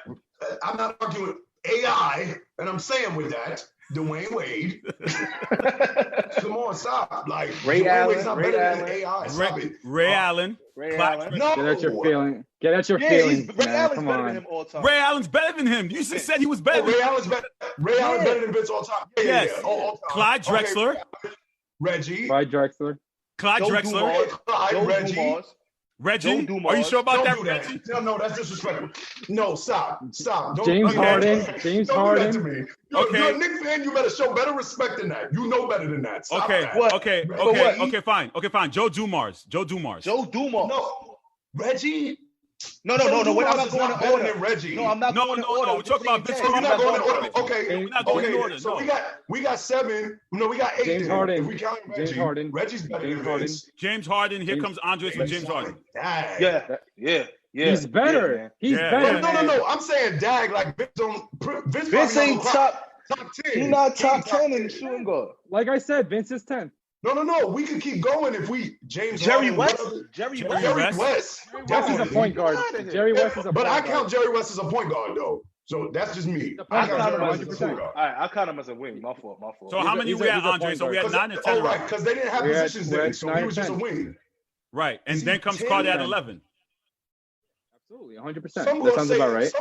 J: I'm not arguing. AI, and I'm saying with that, Dwayne Wade. Come on, stop. Like
K: Ray
J: Dwayne
K: Allen,
J: Wade's not
K: Ray
J: better
K: Allen.
J: than AI. Stop it.
B: Ray Allen.
K: Ray
B: Clyde
K: Allen.
J: No.
I: Get out your feeling. Get out your
K: Yeah,
I: feelings,
K: Ray
I: man.
K: Allen's
I: Come
K: better
I: on.
K: than him all time.
B: Ray Allen's better than him. You just said he was better.
J: Oh, Ray Allen's better. Ray Allen's better than Vince all time. Yeah,
B: Yes.
J: yeah. All time.
B: Clyde Drexler.
J: Okay. Reggie.
I: Clyde Drexler.
B: Clyde
K: Joe
B: Drexler.
K: Dumars.
J: Clyde,
K: Joe
J: Reggie.
K: Dumars.
B: Reggie.
K: Joe
B: Are you sure about
J: Don't
B: that,
J: do
B: Reggie?
J: No, that's disrespectful. No, stop. Don't,
I: James
J: okay.
I: Harden. James
J: Don't
I: Harden.
J: do that to me.
B: Okay.
J: You're a Knicks fan. You better show better respect than that. You know better than that. Stop
B: Okay.
J: that.
K: What?
B: Okay.
K: But
B: Okay.
K: what?
B: Okay. Fine. Okay. Fine. Joe Dumars. Joe Dumars.
K: Joe Dumars.
J: No, Reggie.
K: No.
J: Joe
K: Wait, I'm
J: Dumars
K: not
J: is
K: going
J: not
K: in
J: better
K: order.
J: than Reggie.
K: No, I'm not
B: No,
K: going in
B: no,
K: order.
B: no. We're talking about Vince
J: So you're not going in order. Okay.
B: We're not going in order.
J: So
B: No.
J: we got 7. No, we got 8.
I: James
J: then.
I: Harden.
J: If we count Reggie,
I: James Harden.
J: Reggie's better
I: James
J: than
I: Harden.
J: Vince.
B: James Harden. Here
I: James-
B: comes Andres for James Harden.
J: Dag.
K: Yeah.
I: He's better.
K: man.
I: He's
B: Yeah.
I: better.
J: No. I'm saying Dag. Like Vince don't. Vince
K: Vince
J: probably
K: ain't
J: don't
K: top.
J: top 10.
K: He's not top
J: He's
K: 10 in the shooting guard.
I: Like I said, Vince is 10th.
J: No. We could keep going if we James
K: Jerry
J: Harden,
K: West.
J: whatever.
K: Jerry
B: Jerry
K: West.
J: Jerry
B: West.
J: West.
I: West is a
J: Definitely.
I: point guard.
K: Get outta here.
I: Jerry West is a
J: But
I: point
J: I
I: guard.
J: count Jerry West as a point guard though. So that's just me.
I: The
J: I
I: point
J: count
I: guard,
J: Jerry West as a
I: 100%.
J: point guard.
K: All right, I count him as a wing. My fault.
B: So
I: He's
B: how
I: a-
B: many
I: he's
B: we
I: a-
B: had,
I: he's a
B: Andre?
I: point
B: So we
I: guard.
B: had 9 and 10.
J: Oh, right, because they didn't have
I: We had-
J: positions
I: we
J: then,
I: had
J: so
I: 9
J: he
I: and
J: was just a
I: 10.
J: wing.
B: Right. And
J: Is
B: then
J: he
B: comes
J: 10
B: Carter at
J: then?
B: 11.
I: Absolutely, 100%.
J: Some
I: That
J: gonna
I: sounds
J: say
I: about right.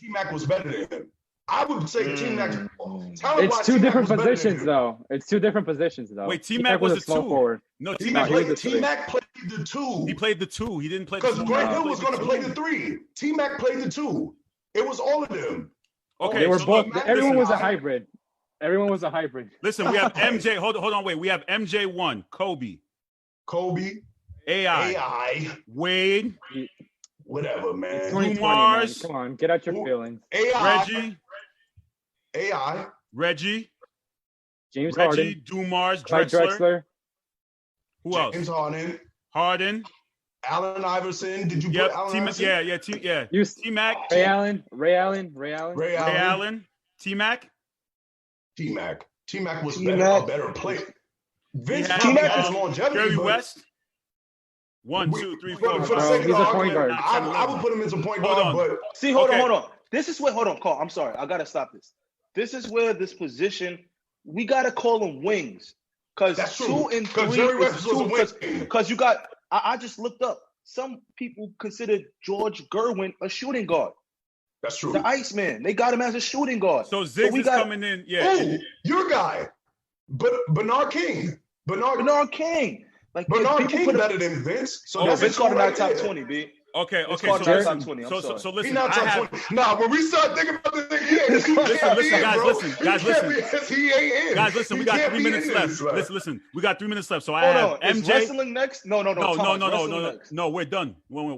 J: T-Mac was better than him. I would say T-Mac.
I: It's two different positions, though. It's two different positions, though.
B: Wait, T-Mac was a
I: small
B: 2.
I: forward.
B: No,
J: T-Mac
B: T-Mac
I: he was
J: played,
I: a three.
J: T-Mac played the 2.
B: He played the 2. He didn't play the
J: Because
B: 2.
J: Grant
B: He
J: Hill
B: played
J: was
B: the
J: going to
B: 2.
J: play the 3. T-Mac played the 2. It was all of them.
B: Okay,
I: They were
B: so
I: both.
B: look,
I: Everyone was a
J: listen.
I: hybrid. Everyone was a hybrid.
B: Listen, we have MJ. Hold on, wait. We have MJ1, Kobe,
J: Kobe,
B: AI,
J: AI,
B: Wade,
J: whatever, man.
I: 2020, man.
B: Dumars.
I: Come on, get out your feelings.
J: AI,
B: Reggie,
J: AI,
I: James
B: Reggie,
I: Harden,
B: Dumars,
I: Clyde
B: Drexler.
I: Drexler.
B: Who else?
J: James Harden,
B: Harden.
J: Allen Iverson. Did you
B: Yep.
J: put Allen
B: T-Mac.
J: Iverson?
B: Yeah.
I: You,
B: T-Mac,
I: Ray Allen, Ray Allen.
J: Ray
B: Ray
J: Allen,
B: Allen, T-Mac.
J: T-Mac. T-Mac was
K: T-Mac.
J: a better player. Vince
B: had
J: probably
K: T-Mac
J: had
K: is-
J: longevity,
B: Jerry
J: but
B: West. 1, 2, 3, 4.
J: For the
I: Bro,
J: sake of
I: he's
J: the
I: a point
J: argument,
I: guard.
J: I would put him as a point
B: Hold
J: guard,
B: on.
J: but
K: See, hold
B: Okay.
K: on. This is where, hold on, Carl. I'm sorry. I got to stop this. This is where this position, we got to call them wings. Because
J: that's true.
K: 2 and 3
J: Because Jerry
K: is
J: West was a wing.
K: Because you got, I just looked up. Some people consider George Gerwin a shooting guard.
J: That's true.
K: The Iceman, they got him as a shooting guard.
B: So Ziggs
K: we
B: is
K: got-
B: coming in. Yeah.
J: Oh, your guy, but Bernard King.
K: Bernard King. Like
J: Bernard
K: people
J: King
K: put him-
J: better than Vince. So
B: Oh,
J: that's
K: Vince
J: a two
K: Carter
J: right
K: not top
J: there.
K: 20, B.
B: Okay.
K: Vince
B: Okay.
K: Carter
B: So
K: not
B: listen.
K: top 20. I'm
B: So
K: sorry.
B: listen.
J: He's not
B: I
J: top
B: have.
J: 20. Nah, when we start thinking about this thing, he ain't.
B: Listen, guys, listen, guys, listen.
J: He ain't in.
B: Guys, listen. We
J: He
B: got
J: can't
B: 3
J: be
B: minutes
J: in
B: left.
J: this, like.
B: Listen. We got 3 minutes left. So I
K: Hold
B: have
K: on. Is
B: MJ.
K: wrestling next? No.
B: No.
K: Wrestling next.
B: No, we're done. We're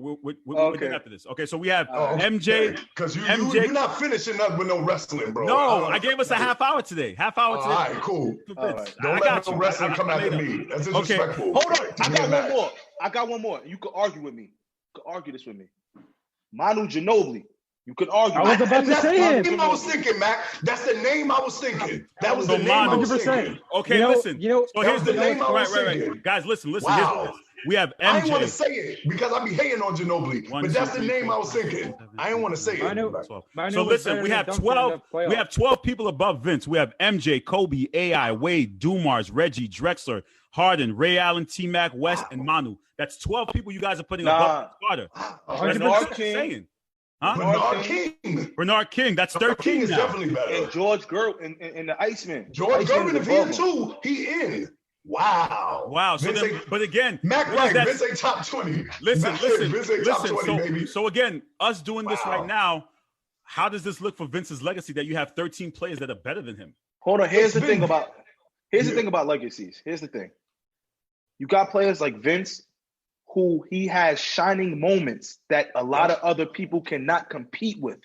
K: Okay.
B: done after this. Okay, so we have
J: Oh,
B: MJ.
J: Because
B: MJ.
J: you're not finishing up with no wrestling, bro.
B: No, I gave us a half hour today. Half hour
J: All
B: today.
J: right, cool.
K: All right.
J: Don't
B: I
J: let
B: got
J: no
B: you.
J: wrestling come
B: I
J: after
B: made
J: me. That's
B: Okay.
J: disrespectful.
K: Hold on.
J: To
K: I
J: me
K: got
J: and
K: one
J: Matt.
K: more. You could argue with me. You could argue this with me. Manu Ginobili. You could argue.
I: I was about to
J: That's
I: say
J: the
I: it.
J: name I was thinking, Mac. That's the name I was thinking. That was
B: So
J: the name I was
I: 100%.
J: thinking.
B: Okay,
I: You know-
B: listen.
I: you know-
B: so
J: that
B: here's
J: was
B: the
J: the name I was
B: right.
J: thinking.
B: Guys, listen. Here's
J: Wow.
B: this. We have
J: I didn't want to
B: MJ.
J: say it because I be hating on Ginobili,
B: One,
J: but that's
B: two,
J: the
B: three,
J: name
B: four,
J: I was thinking. I didn't want to say it.
I: Manu-
J: Like,
B: 12.
I: Manu
B: So
I: was
B: listen,
I: better
B: we
I: than
B: have
I: Duncan in
B: 12.
I: the playoffs.
B: We have 12 people above Vince. We have MJ, Kobe, AI, Wade, Dumars, Reggie, Drexler, Harden, Ray Allen, T-Mac, West, and Manu. That's 12 people you guys are putting above Carter. That's what
K: Bernard
B: I'm
K: King.
B: saying. Huh?
J: Bernard King.
B: Bernard King. That's
J: Bernard
B: 13
J: King is
B: now.
J: definitely better.
K: And George Gerwin and the Iceman.
J: George
K: Iceman's
J: Gervin, if he
K: above
J: in
K: him.
J: 2, he in. Wow.
B: Wow. So
J: Vince
B: then,
J: ain't-
B: but again,
J: Mac
B: what is
J: right.
B: that-
J: Vince ain't top 20.
B: Listen.
J: Vince ain't top 20,
B: So,
J: baby.
B: so again, us doing this
J: Wow.
B: right now, how does this look for Vince's legacy that you have 13 players that are better than him?
K: Hold on. Here's the
J: It's
K: thing
J: been-
K: about the
J: Yeah.
K: thing about legacies. Here's the thing. You got players like Vince, who he has shining moments that a lot of other people cannot compete with.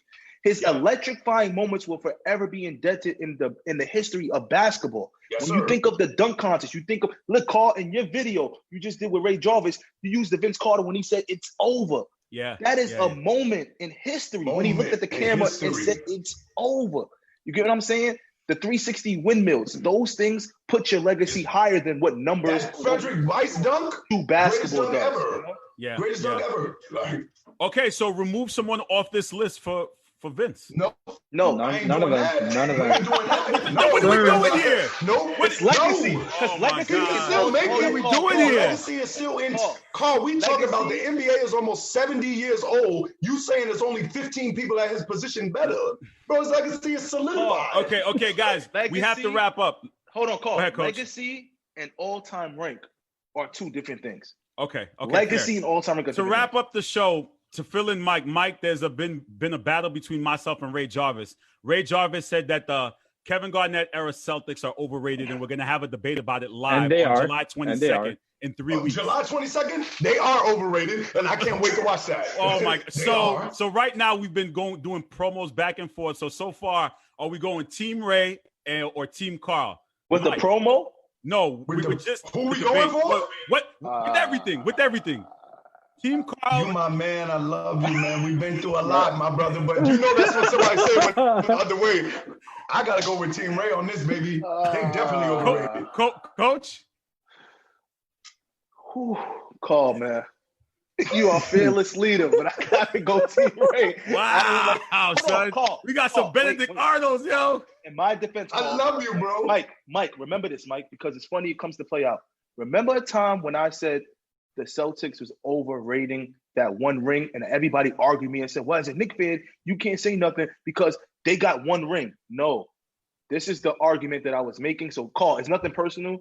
K: His electrifying moments will forever be indebted in the history of basketball.
J: Yes,
K: When you
J: sir.
K: think of the dunk contest, you think of look, Carl, in your video you just did with Ray Jarvis, you used the Vince Carter when he said it's over.
B: Yeah.
K: That is
B: yeah,
K: a moment in history when he looked at the
J: Moment in
K: camera and
J: history.
K: said it's over. You get what I'm saying? The 360 windmills, those things put your legacy higher than what numbers
J: That Frederick Weiss dunk,
K: do
J: greatest
K: basketball
J: dunk
K: does.
J: ever.
B: Yeah.
J: Greatest
B: yeah.
J: dunk ever. Like,
B: Okay, so remove someone off this list for for Vince.
J: No,
K: No,
J: I ain't
I: None of
J: doing
I: them.
J: that.
I: None of
J: We
I: them.
J: ain't doing that.
B: No, what are we doing here?
J: No,
K: it's legacy. Because
B: Oh, my
K: legacy
B: God.
K: is
J: still making.
B: What are we
K: Call,
B: doing
K: call,
B: here?
J: Legacy is still in.
K: Call.
J: Carl, we talking about the
K: Legacy.
J: NBA is almost 70 years old. You saying it's only 15 people at his position better. Bro, his legacy is solidified.
B: Okay, guys, we have to
K: Legacy-
B: wrap up.
K: Hold on, call.
B: Go ahead, Coach.
K: Legacy and all-time rank are two different things.
B: Okay.
K: Legacy
B: fair.
K: and all-time rank are
B: To
K: different
B: wrap
K: things.
B: up the show, to fill in Mike, there's been a battle between myself and Ray Jarvis. Ray Jarvis said that the Kevin Garnett era Celtics are overrated, and we're going to have a debate about it live
I: And they
B: on
I: are.
B: July
I: And they are.
B: 22nd in 3 weeks.
J: July 22nd, they are overrated, and I can't wait to watch that.
B: Oh my!
J: They are.
B: So right now we've been doing promos back and forth. So far, are we going Team Ray or Team Carl?
K: With the
B: Mike.
K: promo,
B: No,
J: With
B: we
J: the-
B: were just
J: who we
B: the
J: going
B: debate.
J: for?
B: With everything. Team Carl.
J: You my man, I love you, man. We've been through a lot, my brother, but you know that's what somebody said the other way. I gotta go with Team Ray on this, baby. They definitely overrated.
B: Coach.
K: whew, call, man. You are a fearless leader, but I gotta go Team Ray.
B: Wow, son.
K: Call.
B: We got some Benedict Arnolds, yo.
K: In my defense,
J: I
K: Call,
J: love you, bro.
K: Mike, remember this, Mike, because it's funny it comes to play out. Remember a time when I said the Celtics was overrating that one ring, and everybody argued me and said, "Well, as a Knicks fan, you can't say nothing because they got one ring." No, this is the argument that I was making. So, Call, it's nothing personal,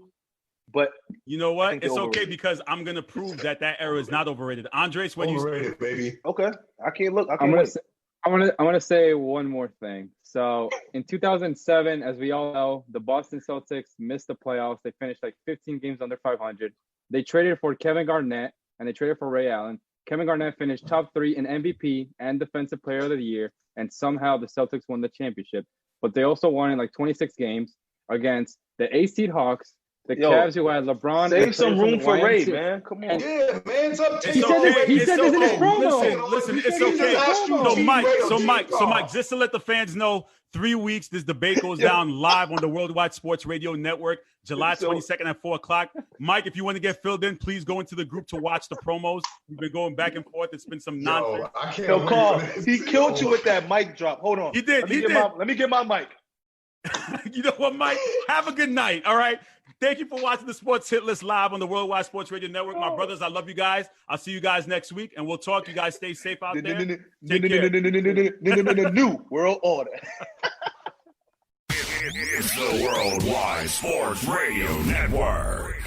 K: but
B: You know
K: I
B: what?
K: think
B: It's
K: they're
B: okay
K: overrated.
B: because I'm gonna prove that era is not overrated. Andres, what do you say?
J: Overrated, baby.
K: okay, I can't look. I
I: I'm
K: can't
I: gonna
K: wait.
I: say, I want to say one more thing. So in 2007, as we all know, the Boston Celtics missed the playoffs. They finished like 15 games under 500. They traded for Kevin Garnett and they traded for Ray Allen. Kevin Garnett finished top 3 in MVP and Defensive Player of the Year, and somehow the Celtics won the championship. But they also won in like 26 games against the 8-seed Hawks, the
K: Yo,
I: Cavs who had LeBron.
K: Save
I: and
K: some
I: Clay
K: room
I: from
K: for
I: the
K: Ray,
I: YMCA.
K: man. Come on.
I: And-
J: Yeah, man, it's up to
B: It's
J: you.
I: said this-
B: okay.
I: he
B: It's
I: said this in his
B: okay.
I: promo.
B: Listen, it's
J: He just
B: okay.
J: asked you
B: No,
J: Team
B: Mike.
J: Ray or
B: So
J: Team
B: Mike,
J: Carl.
B: just to let the fans know, 3 weeks. This debate goes down live on the Worldwide Sports Radio Network, July 22nd at 4:00. Mike, if you want to get filled in, please go into the group to watch the promos. We've been going back and forth. It's been some nonsense.
J: Yo, I can't
K: Yo,
J: wait
K: Carl,
J: for this.
K: he killed you with that mic drop. Hold on.
B: He did,
K: Let me
B: he
K: get
B: did.
K: let me get my mic.
B: You know what, Mike? Have a good night. All right. Thank you for watching the Sports Hit List live on the Worldwide Sports Radio Network. My brothers, I love you guys. I'll see you guys next week, and we'll talk. You guys stay safe out there. Take care.
K: New world order.
A: It's the Worldwide Sports Radio Network.